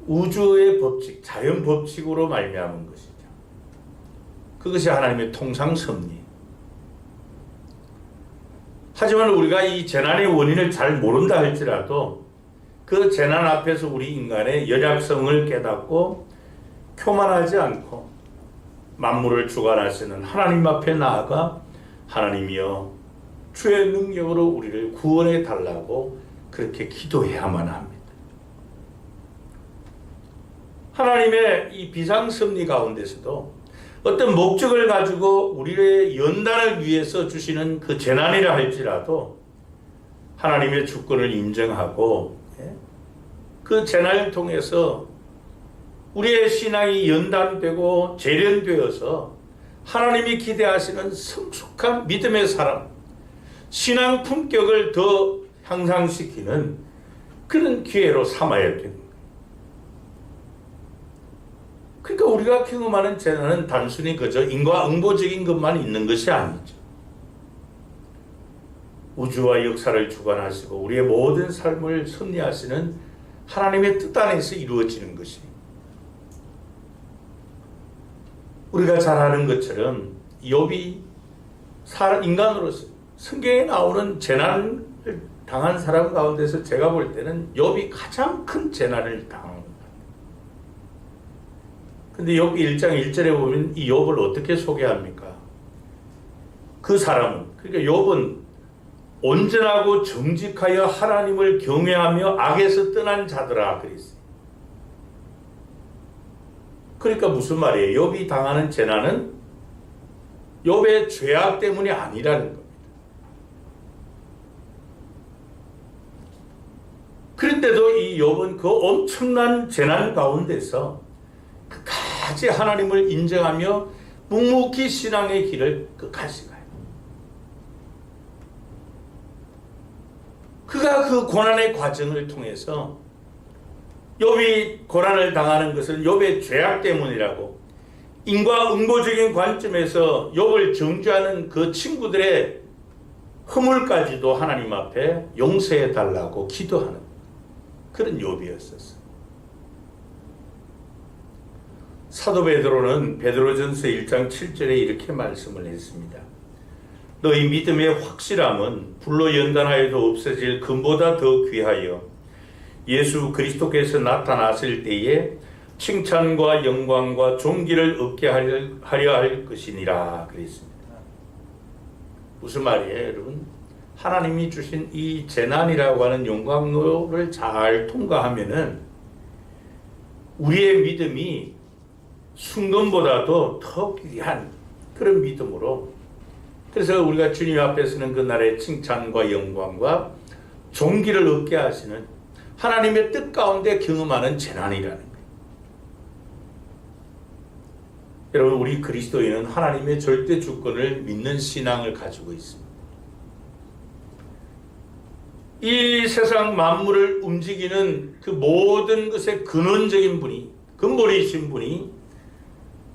우주의 법칙, 자연 법칙으로 말미암은 것이죠. 그것이 하나님의 통상 섭리. 하지만 우리가 이 재난의 원인을 잘 모른다 할지라도 그 재난 앞에서 우리 인간의 연약성을 깨닫고 교만하지 않고 만물을 주관하시는 하나님 앞에 나아가 하나님이여 주의 능력으로 우리를 구원해 달라고 그렇게 기도해야만 합니다. 하나님의 이 비상섭리 가운데서도 어떤 목적을 가지고 우리의 연단을 위해서 주시는 그 재난이라 할지라도 하나님의 주권을 인정하고 그 재난을 통해서 우리의 신앙이 연단되고 재련되어서 하나님이 기대하시는 성숙한 믿음의 사람, 신앙 품격을 더 향상시키는 그런 기회로 삼아야 됩니다. 그러니까 우리가 경험하는 재난은 단순히 그저 인과응보적인 것만 있는 것이 아니죠. 우주와 역사를 주관하시고 우리의 모든 삶을 섭리하시는 하나님의 뜻 안에서 이루어지는 것입니다. 우리가 잘 아는 것처럼 욥이 인간으로서 성경에 나오는 재난을 당한 사람 가운데서 제가 볼 때는 욥이 가장 큰 재난을 당합니다. 근데 욥기 1장 1절에 보면 이 욥을 어떻게 소개합니까? 그 사람은, 그러니까 욥은 온전하고 정직하여 하나님을 경외하며 악에서 떠난 자들아 그랬어요. 그러니까 무슨 말이에요? 욥이 당하는 재난은 욥의 죄악 때문이 아니라는 겁니다. 그런데도 이 욥은 그 엄청난 재난 가운데서 끝까지 하나님을 인정하며 묵묵히 신앙의 길을 끝까지 가요. 그가 그 고난의 과정을 통해서 욥이 고난을 당하는 것은 욥의 죄악 때문이라고, 인과응보적인 관점에서 욥을 정죄하는 그 친구들의 허물까지도 하나님 앞에 용서해 달라고 기도하는 그런 욥이었었어요. 사도 베드로는 베드로전서 1장 7절에 이렇게 말씀을 했습니다. 너희 믿음의 확실함은 불로 연단하여도 없어질 금보다 더 귀하여 예수 그리스도께서 나타나실 때에 칭찬과 영광과 존귀를 얻게 하려 할 것이니라 그랬습니다. 무슨 말이에요, 여러분? 하나님이 주신 이 재난이라고 하는 영광로를 잘 통과하면은 우리의 믿음이 순금보다도 더 귀한 그런 믿음으로, 그래서 우리가 주님 앞에서는 그날의 칭찬과 영광과 존귀를 얻게 하시는 하나님의 뜻 가운데 경험하는 재난이라는 거예요. 여러분, 우리 그리스도인은 하나님의 절대 주권을 믿는 신앙을 가지고 있습니다. 이 세상 만물을 움직이는 그 모든 것의 근원적인 분이, 근본이신 분이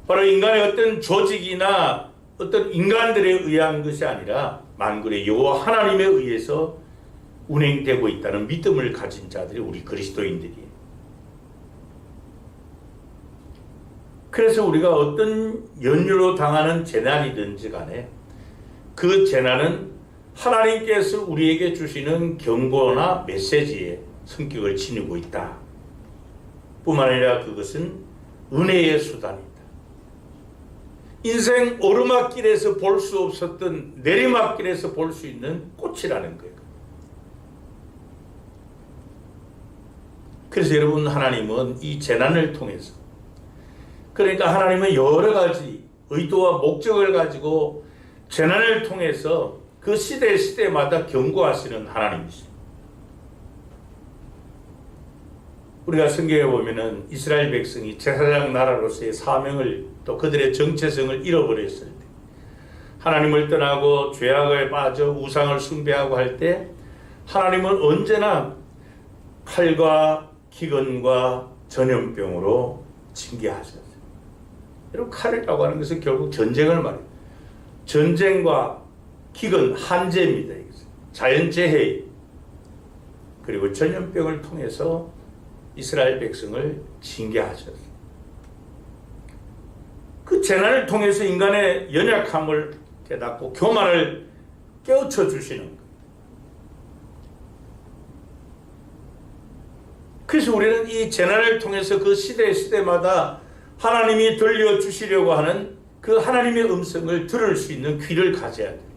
바로 인간의 어떤 조직이나 어떤 인간들에 의한 것이 아니라 만군의 여호와 하나님에 의해서 운행되고 있다는 믿음을 가진 자들이 우리 그리스도인들이에요. 그래서 우리가 어떤 연유로 당하는 재난이든지 간에 그 재난은 하나님께서 우리에게 주시는 경고나 메시지의 성격을 지니고 있다. 뿐만 아니라 그것은 은혜의 수단이다. 인생 오르막길에서 볼 수 없었던 내리막길에서 볼 수 있는 꽃이라는 거예요. 그래서 여러분, 하나님은 이 재난을 통해서, 그러니까 하나님은 여러 가지 의도와 목적을 가지고 재난을 통해서 그 시대마다 경고하시는 하나님이십니다. 우리가 성경에 보면은 이스라엘 백성이 제사장 나라로서의 사명을 또 그들의 정체성을 잃어버렸을 때, 하나님을 떠나고 죄악에 빠져 우상을 숭배하고 할 때 하나님은 언제나 칼과 기근과 전염병으로 징계하셨어요. 여러분, 칼이라고 하는 것은 결국 전쟁을 말해요. 전쟁과 기근, 한재입니다. 자연재해 그리고 전염병을 통해서 이스라엘 백성을 징계하셨어요. 그 재난을 통해서 인간의 연약함을 깨닫고 교만을 깨우쳐 주시는 거예요. 그래서 우리는 이 재난을 통해서 그 시대마다 하나님이 들려주시려고 하는 그 하나님의 음성을 들을 수 있는 귀를 가져야 됩니다.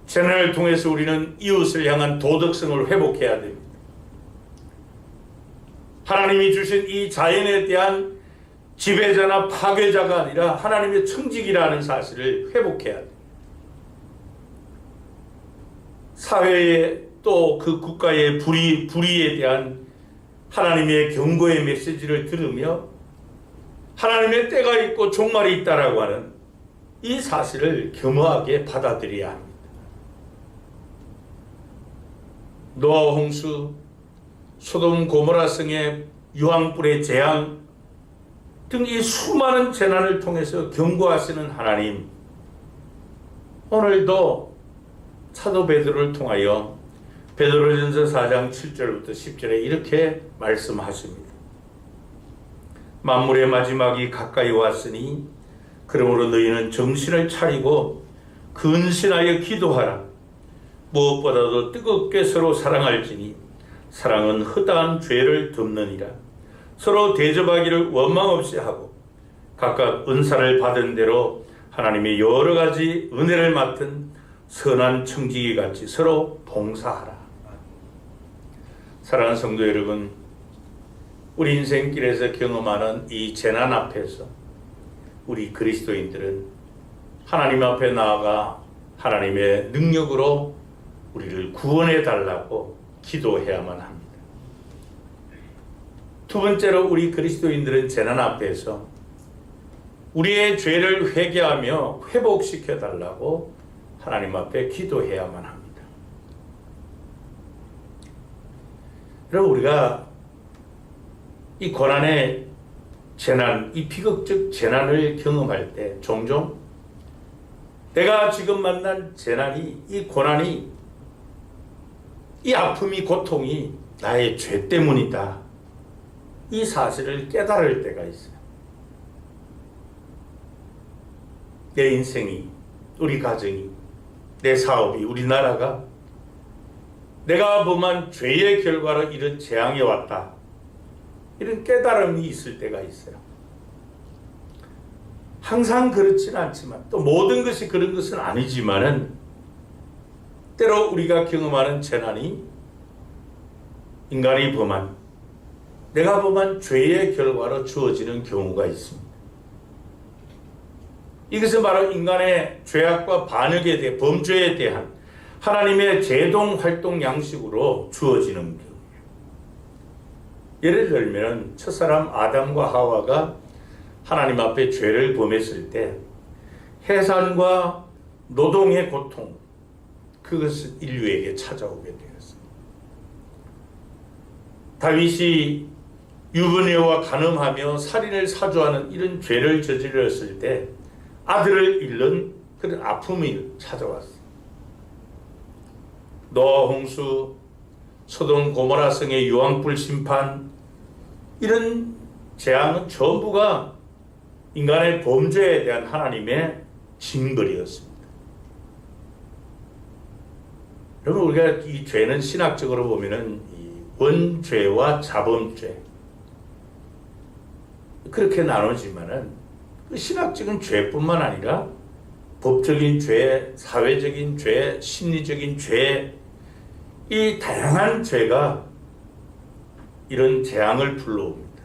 재난을 통해서 우리는 이웃을 향한 도덕성을 회복해야 됩니다. 하나님이 주신 이 자연에 대한 지배자나 파괴자가 아니라 하나님의 청직이라는 사실을 회복해야 됩니다. 사회에 또 그 국가의 불의에 대한 하나님의 경고의 메시지를 들으며 하나님의 때가 있고 종말이 있다라고 하는 이 사실을 겸허하게 받아들여야 합니다. 노아와 홍수, 소돔 고모라 성의 유황불의 재앙 등 이 수많은 재난을 통해서 경고하시는 하나님, 오늘도 사도 베드로를 통하여 베드로전서 4장 7절부터 10절에 이렇게 말씀하십니다. 만물의 마지막이 가까이 왔으니 그러므로 너희는 정신을 차리고 근신하여 기도하라. 무엇보다도 뜨겁게 서로 사랑할지니 사랑은 허다한 죄를 덮느니라. 서로 대접하기를 원망 없이 하고 각각 은사를 받은 대로 하나님의 여러 가지 은혜를 맡은 선한 청지기 같이 서로 봉사하라. 사랑하는 성도 여러분, 우리 인생길에서 경험하는 이 재난 앞에서 우리 그리스도인들은 하나님 앞에 나아가 하나님의 능력으로 우리를 구원해 달라고 기도해야만 합니다. 두 번째로, 우리 그리스도인들은 재난 앞에서 우리의 죄를 회개하며 회복시켜 달라고 하나님 앞에 기도해야만 합니다. 여러분, 우리가 이 고난의 재난, 이 비극적 재난을 경험할 때 종종 내가 지금 만난 재난이, 이 고난이, 이 아픔이, 고통이 나의 죄 때문이다, 이 사실을 깨달을 때가 있어요. 내 인생이, 우리 가정이, 내 사업이, 우리나라가 내가 범한 죄의 결과로 이런 재앙이 왔다, 이런 깨달음이 있을 때가 있어요. 항상 그렇지는 않지만, 또 모든 것이 그런 것은 아니지만은 때로 우리가 경험하는 재난이 인간이 범한, 내가 범한 죄의 결과로 주어지는 경우가 있습니다. 이것은 바로 인간의 죄악과 반역에 대해, 범죄에 대한 하나님의 제동 활동 양식으로 주어지는 경우예요. 예를 들면 첫사람 아담과 하와가 하나님 앞에 죄를 범했을 때 해산과 노동의 고통, 그것은 인류에게 찾아오게 되었습니다. 다윗이 유부녀와 간음하며 살인을 사주하는 이런 죄를 저질렀을 때 아들을 잃는 그런 아픔이 찾아왔습니다. 노아 홍수, 소돔 고모라 성의 유황불 심판, 이런 재앙은 전부가 인간의 범죄에 대한 하나님의 징벌이었습니다. 여러분, 우리가 이 죄는 신학적으로 보면은 이 원죄와 자범죄, 그렇게 나누지만은 그 신학적인 죄뿐만 아니라 법적인 죄, 사회적인 죄, 심리적인 죄, 이 다양한 죄가 이런 재앙을 불러옵니다.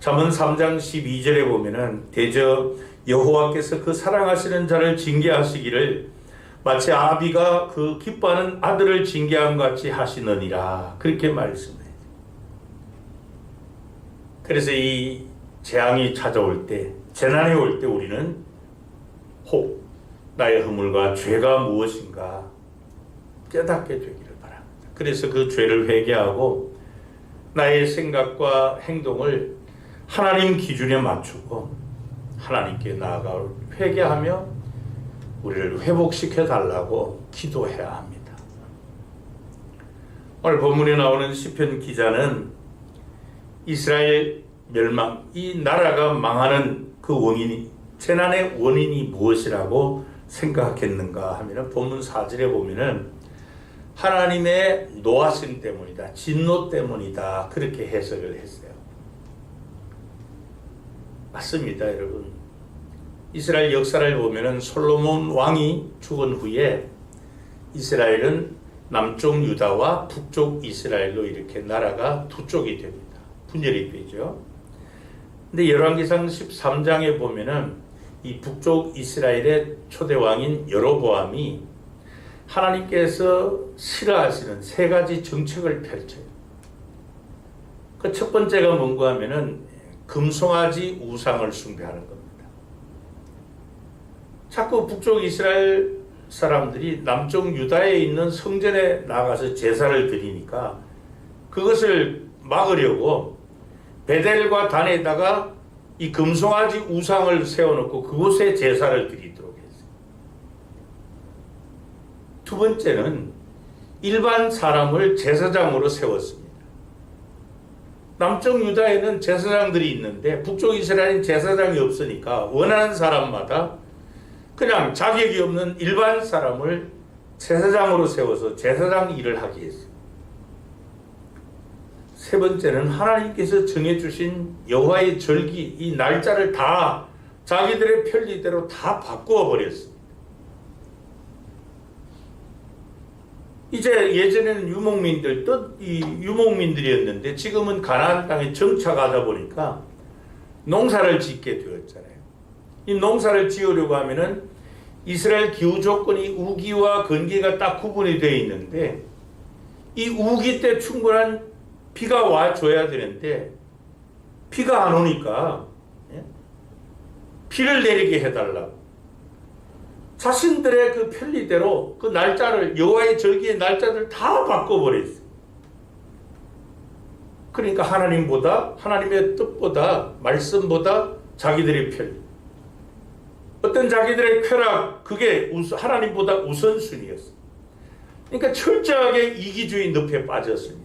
잠언 3장 12절에 보면은 대저 여호와께서 그 사랑하시는 자를 징계하시기를 마치 아비가 그 기뻐하는 아들을 징계함 같이 하시느니라 그렇게 말씀해요. 그래서 이 재앙이 찾아올 때, 재난이 올 때 우리는 혹 나의 허물과 죄가 무엇인가 깨닫게 되기를 바랍니다. 그래서 그 죄를 회개하고 나의 생각과 행동을 하나님 기준에 맞추고 하나님께 나아가 회개하며 우리를 회복시켜 달라고 기도해야 합니다. 오늘 본문에 나오는 시편 기자는 이스라엘 멸망, 이 나라가 망하는 그 원인이, 재난의 원인이 무엇이라고 생각했는가 하면 본문 4절에 보면은 하나님의 노하심 때문이다, 진노 때문이다 그렇게 해석을 했어요. 맞습니다, 여러분. 이스라엘 역사를 보면은 솔로몬 왕이 죽은 후에 이스라엘은 남쪽 유다와 북쪽 이스라엘로 이렇게 나라가 두 쪽이 됩니다. 분열이 되죠. 근데 열왕기상 13장에 보면은 이 북쪽 이스라엘의 초대 왕인 여로보암이 하나님께서 싫어하시는 세 가지 정책을 펼쳐요. 그 첫 번째가 뭔가 하면은 금송아지 우상을 숭배하는 겁니다. 자꾸 북쪽 이스라엘 사람들이 남쪽 유다에 있는 성전에 나가서 제사를 드리니까 그것을 막으려고 베델과 단에다가 이 금송아지 우상을 세워놓고 그곳에 제사를 드리도록 했어요. 두 번째는 일반 사람을 제사장으로 세웠습니다. 남쪽 유다에는 제사장들이 있는데 북쪽 이스라엘은 제사장이 없으니까 원하는 사람마다 그냥 자격이 없는 일반 사람을 제사장으로 세워서 제사장 일을 하게 했어요. 세 번째는 하나님께서 정해주신 여호와의 절기, 이 날짜를 다 자기들의 편리대로 다 바꾸어 버렸습니다. 이제 예전에는 유목민들이었는데 지금은 가나안 땅에 정착하다 보니까 농사를 짓게 되었잖아요. 이 농사를 지으려고 하면은 이스라엘 기후 조건이 우기와 건기가 딱 구분이 되어 있는데 이 우기 때 충분한 비가 와줘야 되는데 비가 안 오니까 비를 내리게 해달라고 자신들의 그 편리대로 그 날짜를 여호와의 절기의 날짜를 다 바꿔버렸어요. 그러니까 하나님의 뜻보다 말씀보다 자기들의 편리, 어떤 자기들의 쾌락, 그게 하나님보다 우선순위였어요. 그러니까 철저하게 이기주의 늪에 빠졌습니다.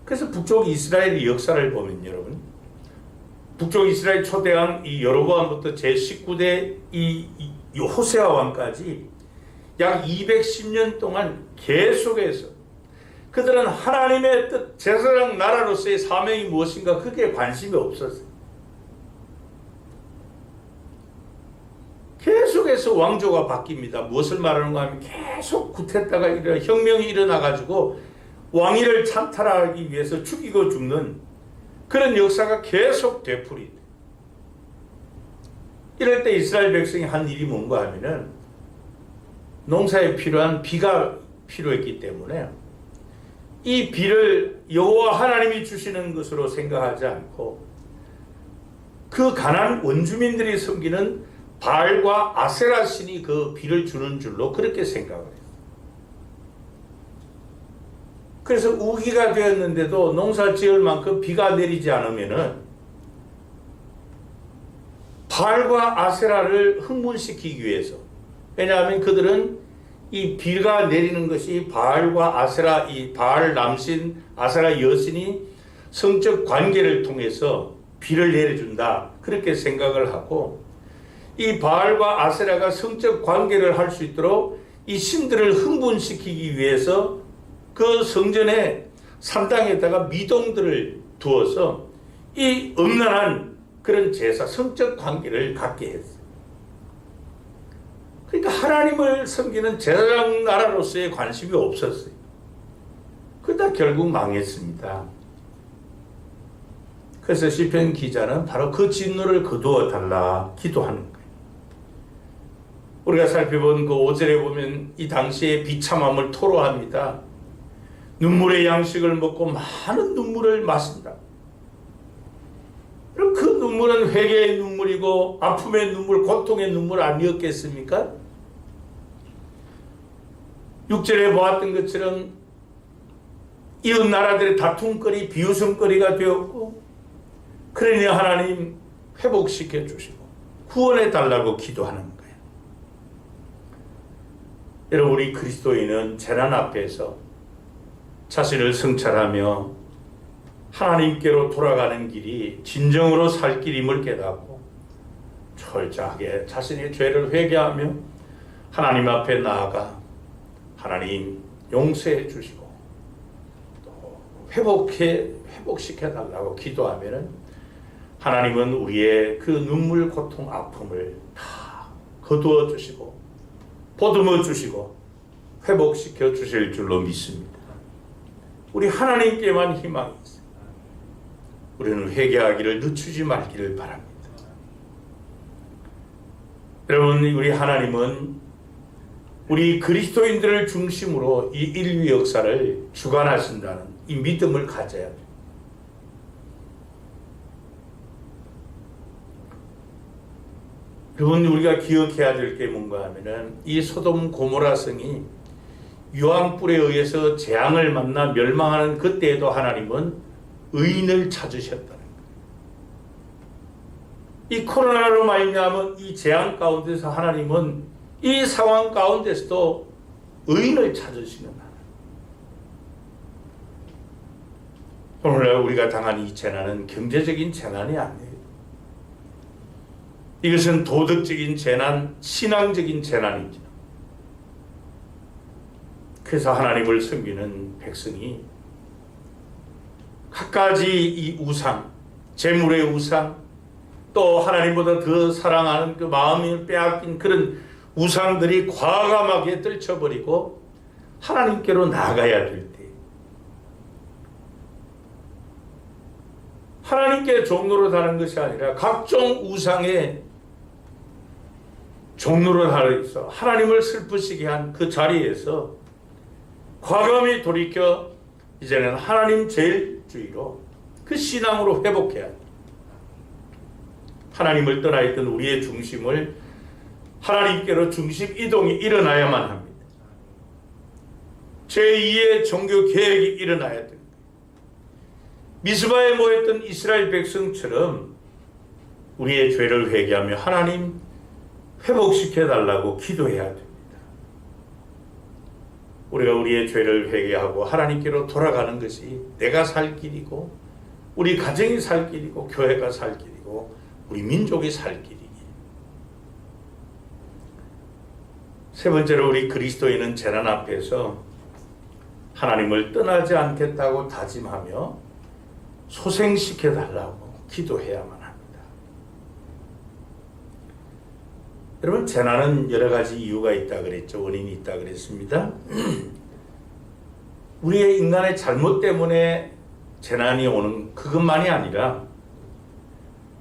그래서 북쪽 이스라엘의 역사를 보면 여러분, 북쪽 이스라엘 초대왕 이 여로보암부터 제19대 이 호세아 왕까지 약 210년 동안 계속해서 그들은 하나님의 뜻, 제사장 나라로서의 사명이 무엇인가 그게 관심이 없었어요. 계속해서 왕조가 바뀝니다. 무엇을 말하는가 하면 계속 구태타가 혁명이 일어나가지고 왕위를 찬탈하기 위해서 죽이고 죽는 그런 역사가 계속 되풀이 돼. 이럴 때 이스라엘 백성이 한 일이 뭔가 하면은 농사에 필요한 비가 필요했기 때문에 이 비를 여호와 하나님이 주시는 것으로 생각하지 않고 그 가나안 원주민들이 섬기는 바알과 아세라 신이 그 비를 주는 줄로 그렇게 생각을 해요. 그래서 우기가 되었는데도 농사 지을 만큼 비가 내리지 않으면은 바알과 아세라를 흥분시키기 위해서, 왜냐하면 그들은 이 비가 내리는 것이 바알과 아세라, 이 바알 남신, 아세라 여신이 성적 관계를 통해서 비를 내려준다 그렇게 생각을 하고, 이 바알과 아세라가 성적 관계를 할 수 있도록 이 신들을 흥분시키기 위해서 그 성전의 산당에다가 미동들을 두어서 이 음란한 그런 제사, 성적 관계를 갖게 했어요. 그러니까 하나님을 섬기는 제사장 나라로서의 관심이 없었어요. 그러다 결국 망했습니다. 그래서 시편 기자는 바로 그 진노를 거두어 달라 기도하는 거예요. 우리가 살펴본 그 5절에 보면 이 당시에 비참함을 토로합니다. 눈물의 양식을 먹고 많은 눈물을 마신다. 그럼 그 눈물은 회개의 눈물이고 아픔의 눈물, 고통의 눈물 아니었겠습니까? 6절에 보았던 것처럼 이웃 나라들의 다툼거리, 비웃음거리가 되었고, 그러니 하나님 회복시켜 주시고 구원해 달라고 기도하는 거예요. 여러분, 우리 그리스도인은 재난 앞에서 자신을 성찰하며 하나님께로 돌아가는 길이 진정으로 살 길임을 깨닫고 철저하게 자신의 죄를 회개하며 하나님 앞에 나아가 하나님 용서해 주시고 또 회복시켜 달라고 기도하면은 하나님은 우리의 그 눈물, 고통, 아픔을 다 거두어 주시고 보듬어 주시고 회복시켜 주실 줄로 믿습니다. 우리 하나님께만 희망이 있어요. 우리는 회개하기를 늦추지 말기를 바랍니다. 여러분, 우리 하나님은 우리 그리스도인들을 중심으로 이 인류 역사를 주관하신다는 이 믿음을 가져야 돼요. 여러분, 우리가 기억해야 될 게 뭔가 하면은 이 소돔 고모라 성이 유황불에 의해서 재앙을 만나 멸망하는 그때에도 하나님은 의인을 찾으셨다는 거예요. 이 코로나로 말미암은 이 재앙 가운데서 하나님은 이 상황 가운데서도 의인을 찾으시는 하나님. 오늘날 우리가 당한 이 재난은 경제적인 재난이 아니에요. 이것은 도덕적인 재난, 신앙적인 재난입니다. 그래서 하나님을 섬기는 백성이 갖가지 이 우상, 재물의 우상, 또 하나님보다 더 사랑하는 그 마음을 빼앗긴 그런 우상들이 과감하게 떨쳐버리고 하나님께로 나아가야 될 때, 하나님께 종노릇하는 것이 아니라 각종 우상의 종노릇하여서 하나님을 슬프시게 한 그 자리에서 과감히 돌이켜 이제는 하나님 제일주의로 그 신앙으로 회복해야 합니다. 하나님을 떠나 있던 우리의 중심을 하나님께로 중심 이동이 일어나야만 합니다. 제2의 종교 개혁이 일어나야 됩니다. 미스바에 모였던 이스라엘 백성처럼 우리의 죄를 회개하며 하나님 회복시켜 달라고 기도해야 됩니다. 우리가 우리의 죄를 회개하고 하나님께로 돌아가는 것이 내가 살 길이고 우리 가정이 살 길이고 교회가 살 길이고 우리 민족이 살 길이기. 세 번째로 우리 그리스도인은 재난 앞에서 하나님을 떠나지 않겠다고 다짐하며 소생시켜 달라고 기도해야만 합니다. 여러분, 재난은 여러 가지 이유가 있다 그랬죠. 원인이 있다 그랬습니다. 우리의 인간의 잘못 때문에 재난이 오는 그것만이 아니라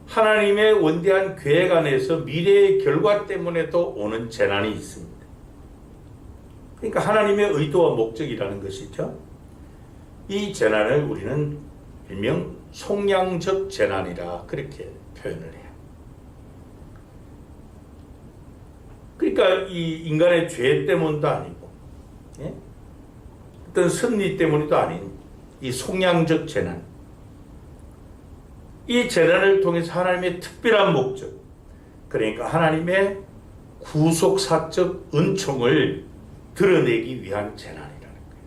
하나님의 원대한 계획 안에서 미래의 결과 때문에도 오는 재난이 있습니다. 그러니까 하나님의 의도와 목적이라는 것이죠. 이 재난을 우리는 일명 속량적 재난이라 그렇게 표현을 해요. 그러니까 이 인간의 죄 때문도 아니고 어떤 섭리 때문도 아닌 이 속량적 재난, 이 재난을 통해서 하나님의 특별한 목적, 그러니까 하나님의 구속사적 은총을 드러내기 위한 재난이라는 거예요.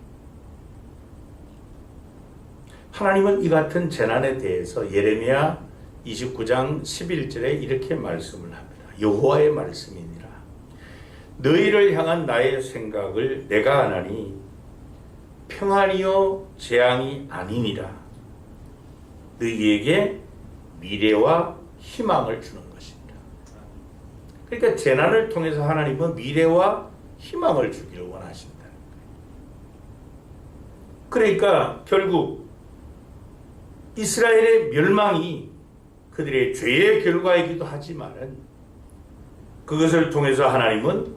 하나님은 이 같은 재난에 대해서 예레미야 29장 11절에 이렇게 말씀을 합니다. 여호와의 말씀이니라. 너희를 향한 나의 생각을 내가 아나니 평안이요 재앙이 아니니라. 너희에게 미래와 희망을 주는 것입니다. 그러니까 재난을 통해서 하나님은 미래와 희망을 주기를 원하신다는 거예요. 그러니까 결국 이스라엘의 멸망이 그들의 죄의 결과이기도 하지만은 그것을 통해서 하나님은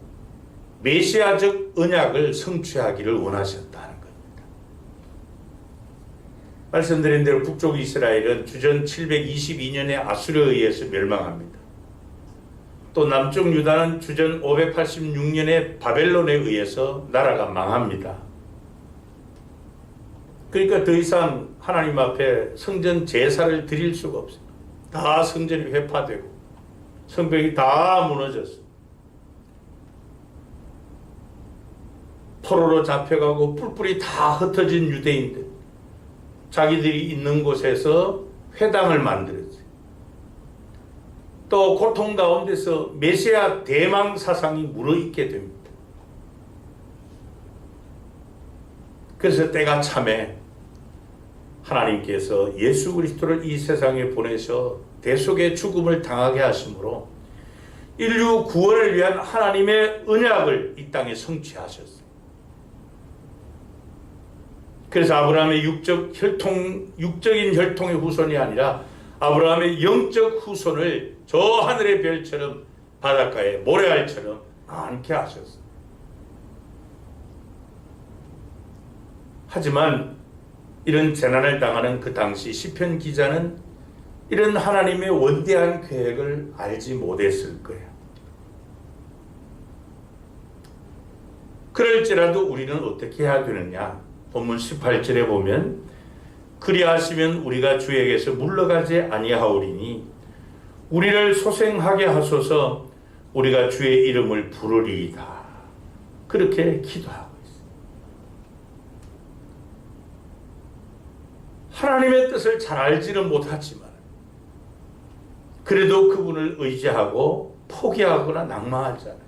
메시아적 언약을 성취하기를 원하셨다는 겁니다. 말씀드린 대로 북쪽 이스라엘은 주전 722년에 아수르에 의해서 멸망합니다. 또 남쪽 유다는 주전 586년에 바벨론에 의해서 나라가 망합니다. 그러니까 더 이상 하나님 앞에 성전 제사를 드릴 수가 없어요. 다 성전이 회파되고 성벽이 다 무너졌어요. 포로로 잡혀가고 뿔뿔이 다 흩어진 유대인들, 자기들이 있는 곳에서 회당을 만들었어요. 또 고통 가운데서 메시아 대망 사상이 무르익게 됩니다. 그래서 때가 참에 하나님께서 예수 그리스도를 이 세상에 보내셔 대속의 죽음을 당하게 하심으로 인류 구원을 위한 하나님의 언약을 이 땅에 성취하셨어요. 그래서 아브라함의 육적인 혈통의 후손이 아니라 아브라함의 영적 후손을 저 하늘의 별처럼 바닷가에 모래알처럼 많게 하셨어요. 하지만 이런 재난을 당하는 그 당시 시편 기자는 이런 하나님의 원대한 계획을 알지 못했을 거예요. 그럴지라도 우리는 어떻게 해야 되느냐? 본문 18절에 보면 그리하시면 우리가 주에게서 물러가지 아니하오리니 우리를 소생하게 하소서 우리가 주의 이름을 부르리이다. 그렇게 기도하고 있어요. 하나님의 뜻을 잘 알지는 못하지만 그래도 그분을 의지하고 포기하거나 낭망하잖아요.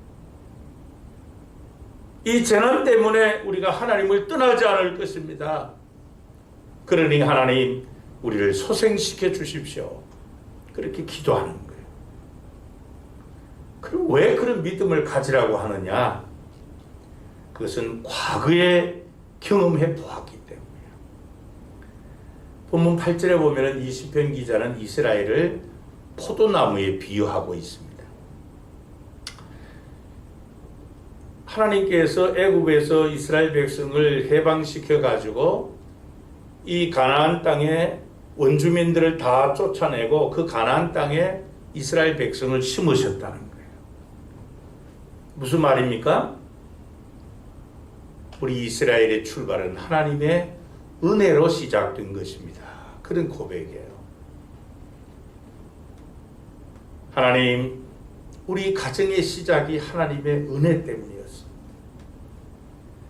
이 재난 때문에 우리가 하나님을 떠나지 않을 것입니다. 그러니 하나님 우리를 소생시켜 주십시오. 그렇게 기도하는 거예요. 그럼 왜 그런 믿음을 가지라고 하느냐? 그것은 과거에 경험해 보았기 때문이에요. 본문 8절에 보면 이 시편 기자는 이스라엘을 포도나무에 비유하고 있습니다. 하나님께서 애굽에서 이스라엘 백성을 해방시켜 가지고 이 가나안 땅에 원주민들을 다 쫓아내고 그 가나안 땅에 이스라엘 백성을 심으셨다는 거예요. 무슨 말입니까? 우리 이스라엘의 출발은 하나님의 은혜로 시작된 것입니다. 그런 고백이에요. 하나님, 우리 가정의 시작이 하나님의 은혜 때문이었습니다.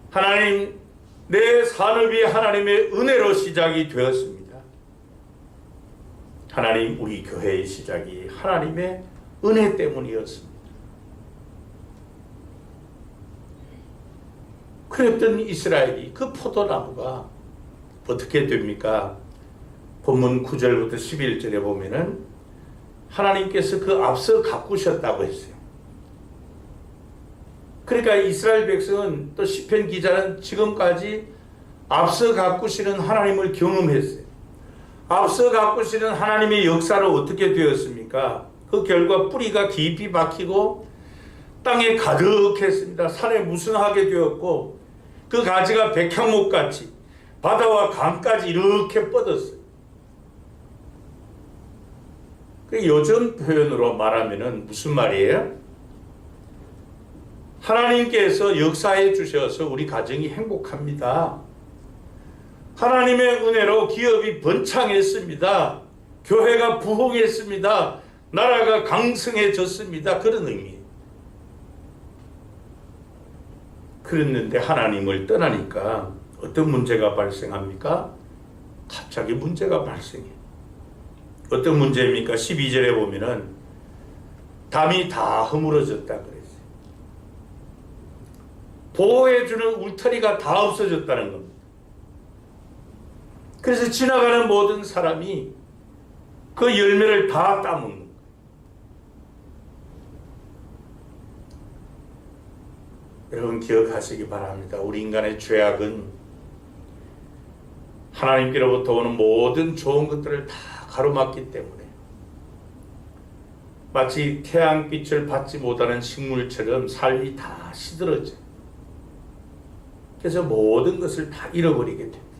하나님, 내 산업이 하나님의 은혜로 시작이 되었습니다. 하나님, 우리 교회의 시작이 하나님의 은혜 때문이었습니다. 그랬던 이스라엘이 그 포도나무가 어떻게 됩니까? 본문 9절부터 11절에 보면은 하나님께서 그 앞서 가꾸셨다고 했어요. 그러니까 이스라엘 백성은 또 시편 기자는 지금까지 앞서 가꾸시는 하나님을 경험했어요. 앞서 가꾸시는 하나님의 역사로 어떻게 되었습니까? 그 결과 뿌리가 깊이 박히고 땅에 가득했습니다. 산에 무성하게 되었고 그 가지가 백향목같이 바다와 강까지 이렇게 뻗었어요. 요즘 표현으로 말하면 무슨 말이에요? 하나님께서 역사해 주셔서 우리 가정이 행복합니다. 하나님의 은혜로 기업이 번창했습니다. 교회가 부흥했습니다. 나라가 강성해졌습니다. 그런 의미예요. 그랬는데 하나님을 떠나니까 어떤 문제가 발생합니까? 갑자기 문제가 발생해요. 어떤 문제입니까? 12절에 보면은 담이 다 허물어졌다 그랬어요. 보호해주는 울타리가 다 없어졌다는 겁니다. 그래서 지나가는 모든 사람이 그 열매를 다 따먹는 거예요. 여러분 기억하시기 바랍니다. 우리 인간의 죄악은 하나님께로부터 오는 모든 좋은 것들을 다 가로막기 때문에 마치 태양빛을 받지 못하는 식물처럼 삶이 다 시들어져. 그래서 모든 것을 다 잃어버리게 됩니다.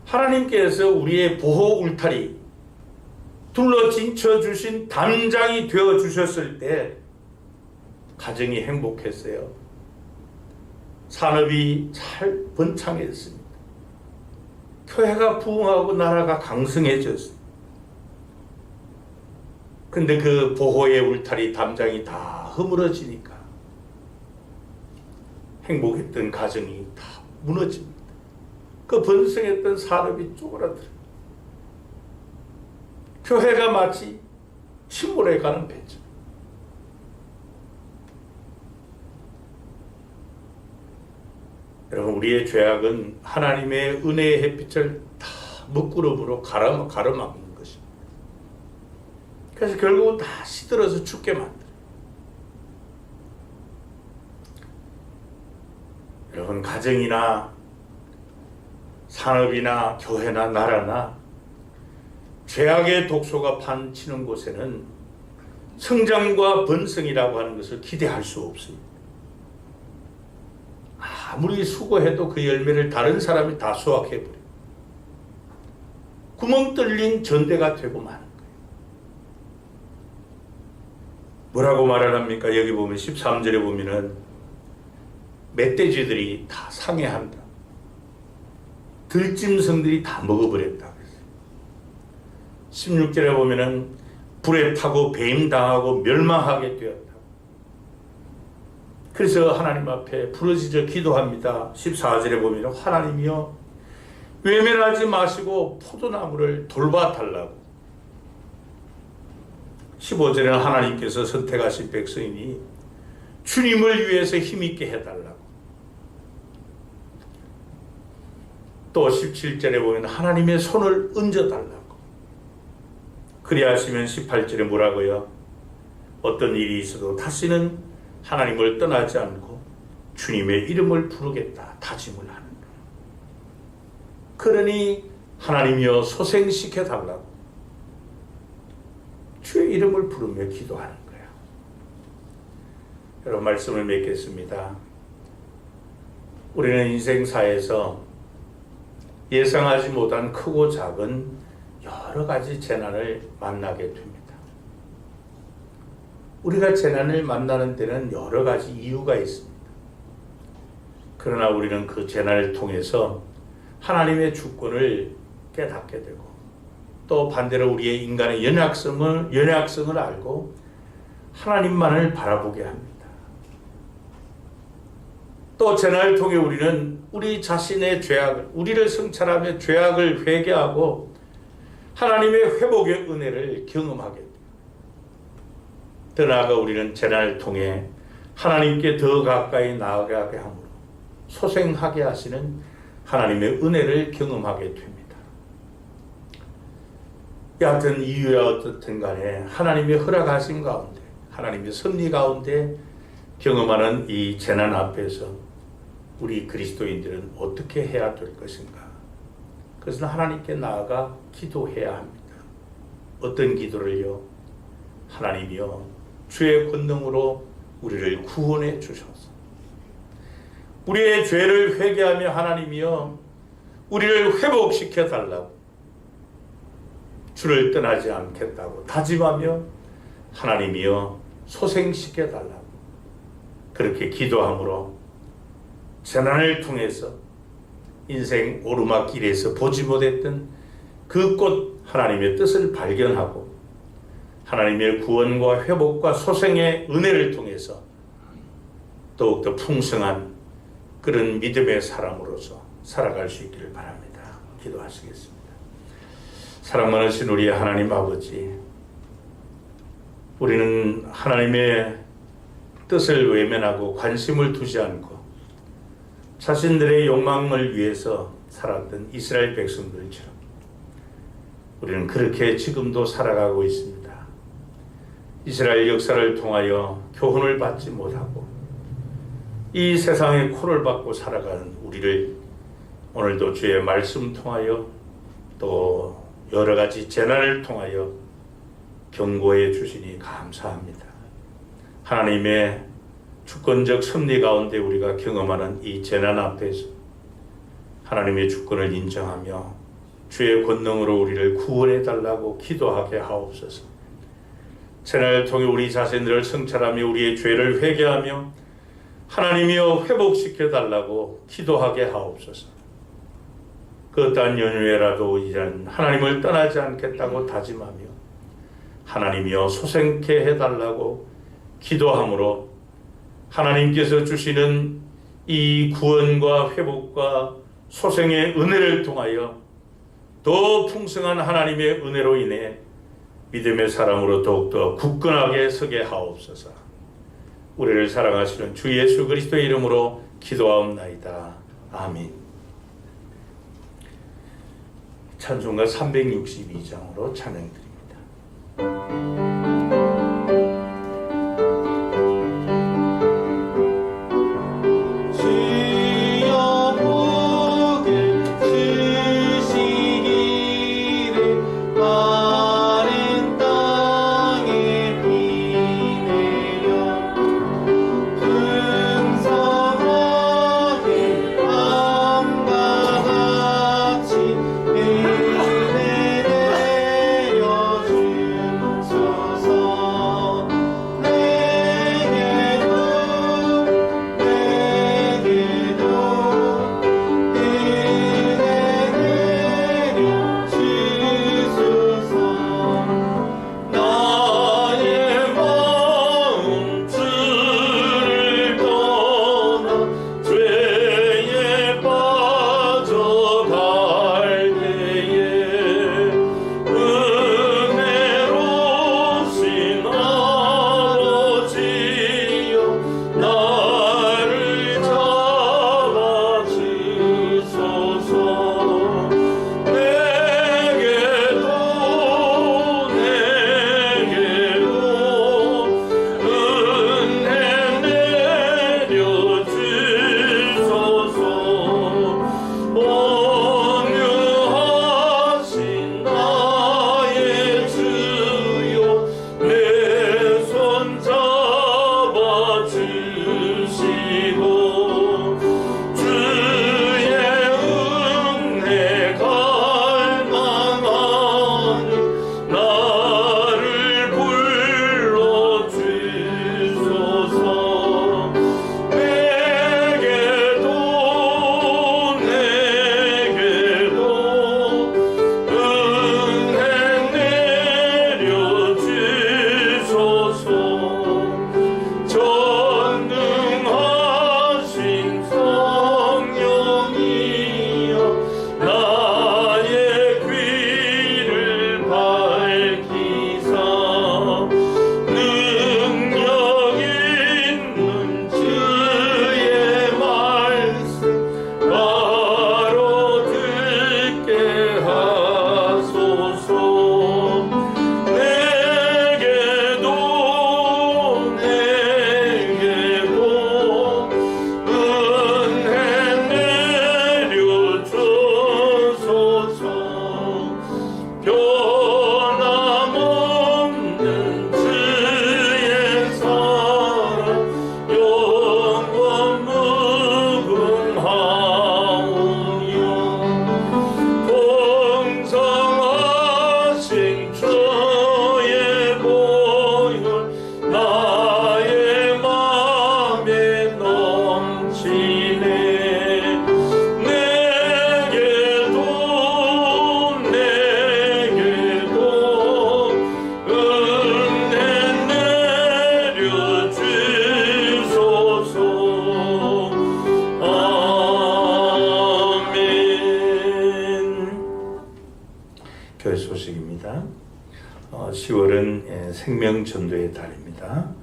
하나님께서 우리의 보호 울타리, 둘러 진쳐 주신 담장이 되어 주셨을 때 가정이 행복했어요. 산업이 잘 번창했습니다. 교회가 부흥하고 나라가 강성해졌어요. 근데 그 보호의 울타리 담장이 다 허물어지니까 행복했던 가정이 다 무너집니다. 그 번성했던 산업이 쪼그라들어요. 교회가 마치 침몰해 가는 배죠. 여러분, 우리의 죄악은 하나님의 은혜의 햇빛을 다 먹구름으로 가로막는 것입니다. 그래서 결국은 다 시들어서 죽게 만들어요. 여러분, 가정이나 산업이나 교회나 나라나 죄악의 독소가 판치는 곳에는 성장과 번성이라고 하는 것을 기대할 수 없습니다. 아무리 수고해도 그 열매를 다른 사람이 다 수확해버려요. 구멍 뚫린 전대가 되고 마는 거예요. 뭐라고 말을 합니까? 여기 보면 13절에 보면은 멧돼지들이 다 상해한다. 들짐승들이 다 먹어버렸다. 16절에 보면은 불에 타고 배임당하고 멸망하게 되었다. 그래서 하나님 앞에 부르짖어 기도합니다. 14절에 보면 하나님이여 외면하지 마시고 포도나무를 돌봐달라고. 15절에는 하나님께서 선택하신 백성이니 주님을 위해서 힘있게 해달라고. 또 17절에 보면 하나님의 손을 얹어달라고. 그리하시면 18절에 뭐라고요? 어떤 일이 있어도 다시는 하나님을 떠나지 않고 주님의 이름을 부르겠다 다짐을 하는 거예요. 그러니 하나님이여 소생시켜달라고 주의 이름을 부르며 기도하는 거예요. 여러분, 말씀을 맺겠습니다. 우리는 인생사에서 예상하지 못한 크고 작은 여러 가지 재난을 만나게 됩니다. 우리가 재난을 만나는 데는 여러 가지 이유가 있습니다. 그러나 우리는 그 재난을 통해서 하나님의 주권을 깨닫게 되고 또 반대로 우리의 인간의 연약성을 알고 하나님만을 바라보게 합니다. 또 재난을 통해 우리는 우리 자신의 죄악을, 우리를 성찰하며 죄악을 회개하고 하나님의 회복의 은혜를 경험하게 됩니다. 더 나아가 우리는 재난을 통해 하나님께 더 가까이 나아가게 함으로 소생하게 하시는 하나님의 은혜를 경험하게 됩니다. 여하튼 이유야 어떻든 간에 하나님의 허락하심 가운데, 하나님의 섭리 가운데 경험하는 이 재난 앞에서 우리 그리스도인들은 어떻게 해야 될 것인가? 그것은 하나님께 나아가 기도해야 합니다. 어떤 기도를요? 하나님이여 주의 권능으로 우리를 구원해 주셔서 우리의 죄를 회개하며 하나님이여 우리를 회복시켜 달라고 주를 떠나지 않겠다고 다짐하며 하나님이여 소생시켜 달라고 그렇게 기도함으로 재난을 통해서 인생 오르막길에서 보지 못했던 그 꽃 하나님의 뜻을 발견하고 하나님의 구원과 회복과 소생의 은혜를 통해서 더욱더 풍성한 그런 믿음의 사람으로서 살아갈 수 있기를 바랍니다. 기도하시겠습니다. 사랑 많으신 우리 하나님 아버지, 우리는 하나님의 뜻을 외면하고 관심을 두지 않고 자신들의 욕망을 위해서 살았던 이스라엘 백성들처럼 우리는 그렇게 지금도 살아가고 있습니다. 이스라엘 역사를 통하여 교훈을 받지 못하고 이 세상의 코를 박고 살아가는 우리를 오늘도 주의 말씀 통하여 또 여러 가지 재난을 통하여 경고해 주시니 감사합니다. 하나님의 주권적 섭리 가운데 우리가 경험하는 이 재난 앞에서 하나님의 주권을 인정하며 주의 권능으로 우리를 구원해 달라고 기도하게 하옵소서. 재난을 통해 우리 자신들을 성찰하며 우리의 죄를 회개하며 하나님이여 회복시켜 달라고 기도하게 하옵소서. 그 어떠한 연유에라도 이제는 하나님을 떠나지 않겠다고 다짐하며 하나님이여 소생케 해달라고 기도함으로 하나님께서 주시는 이 구원과 회복과 소생의 은혜를 통하여 더 풍성한 하나님의 은혜로 인해 믿음의 사람으로 더욱더 굳건하게 서게 하옵소서. 우리를 사랑하시는 주 예수 그리스도의 이름으로 기도하옵나이다. 아멘. 찬송가 362장으로 찬양드립니다. 교회 소식입니다. 10월은 생명전도의 달입니다.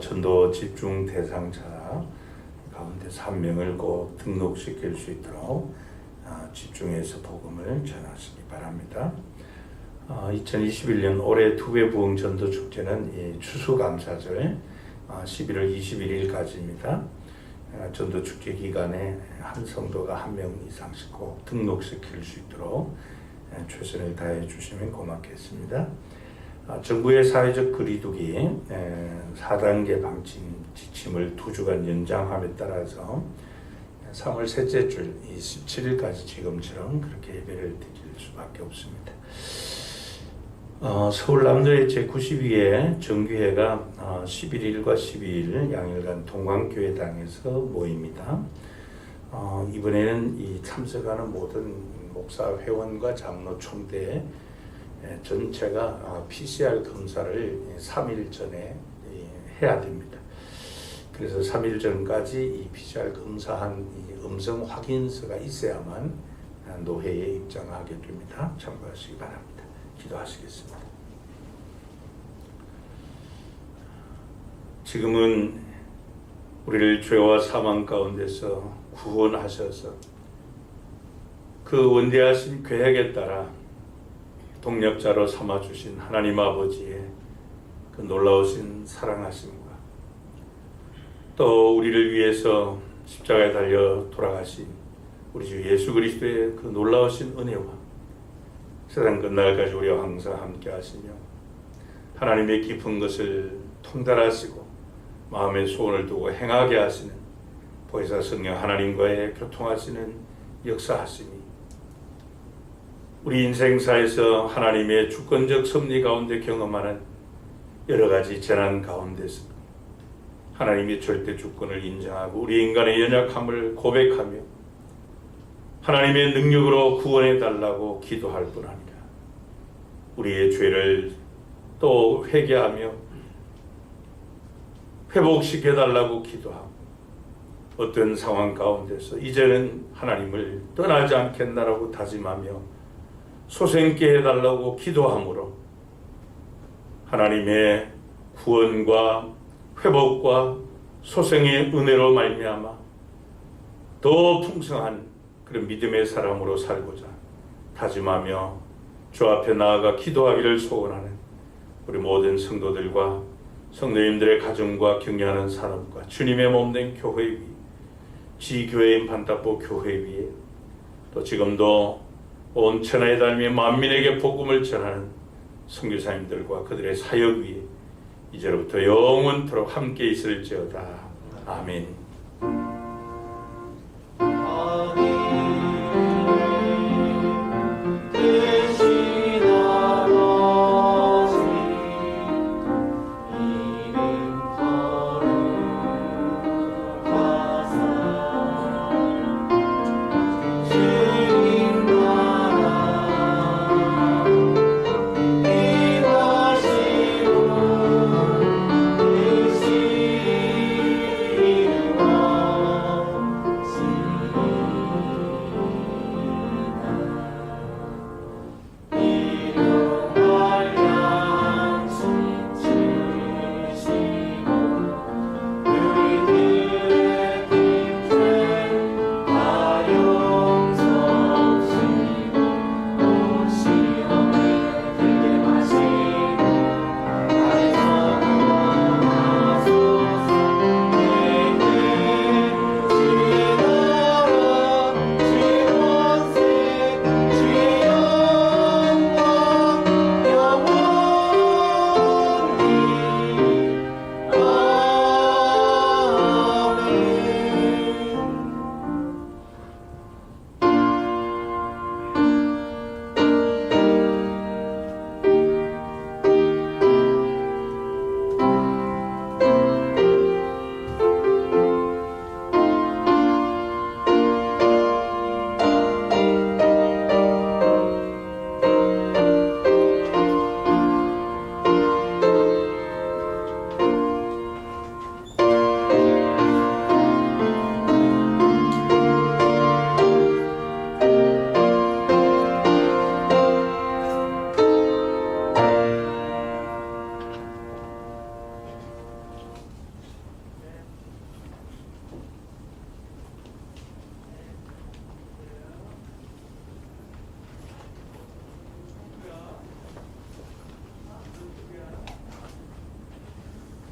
전도 집중 대상자 가운데 3명을 꼭 등록시킬 수 있도록 집중해서 복음을 전하시기 바랍니다. 2021년 올해 두배 부흥 전도 축제는 추수감사절 11월 21일까지입니다. 전도 축제 기간에 한 성도가 1명 이상씩 꼭 등록시킬 수 있도록 최선을 다해 주시면 고맙겠습니다. 정부의 사회적 거리두기 4단계 방침 지침을 2주간 연장함에 따라서 3월 셋째 주 27일까지 지금처럼 그렇게 예배를 드릴 수밖에 없습니다. 서울 남도의 제92회 정규회가 11일과 12일 양일간 동광교회당에서 모입니다. 이번에는 이 참석하는 모든 목사 회원과 장로 총대 전체가 PCR 검사를 3일 전에 해야 됩니다. 그래서 3일 전까지 이 PCR 검사한 이 음성 확인서가 있어야만 노회에 입장하게 됩니다. 참고하시기 바랍니다. 기도하시겠습니다. 지금은 우리를 죄와 사망 가운데서 구원하셔서 그 원대하신 계획에 따라 동력자로 삼아주신 하나님 아버지의 그 놀라우신 사랑하심과 또 우리를 위해서 십자가에 달려 돌아가신 우리 주 예수 그리스도의 그 놀라우신 은혜와 세상 끝날까지 우리와 항상 함께 하시며 하나님의 깊은 것을 통달하시고 마음의 소원을 두고 행하게 하시는 보혜사 성령 하나님과의 교통하시는 역사하심이 우리 인생사에서 하나님의 주권적 섭리 가운데 경험하는 여러 가지 재난 가운데서 하나님의 절대 주권을 인정하고 우리 인간의 연약함을 고백하며 하나님의 능력으로 구원해 달라고 기도할 뿐 아니라 우리의 죄를 또 회개하며 회복시켜 달라고 기도하고 어떤 상황 가운데서 이제는 하나님을 떠나지 않겠나라고 다짐하며 소생케 해달라고 기도함으로 하나님의 구원과 회복과 소생의 은혜로 말미암아 더 풍성한 그런 믿음의 사람으로 살고자 다짐하며 주 앞에 나아가 기도하기를 소원하는 우리 모든 성도들과 성도님들의 가정과 격려하는 산업과 주님의 몸된 교회 위 지교회인 반탁보 교회 위에 또 지금도 온 천하에 다니며 만민에게 복음을 전하는 선교사님들과 그들의 사역 위에 이제로부터 영원토록 함께 있을지어다. 아멘.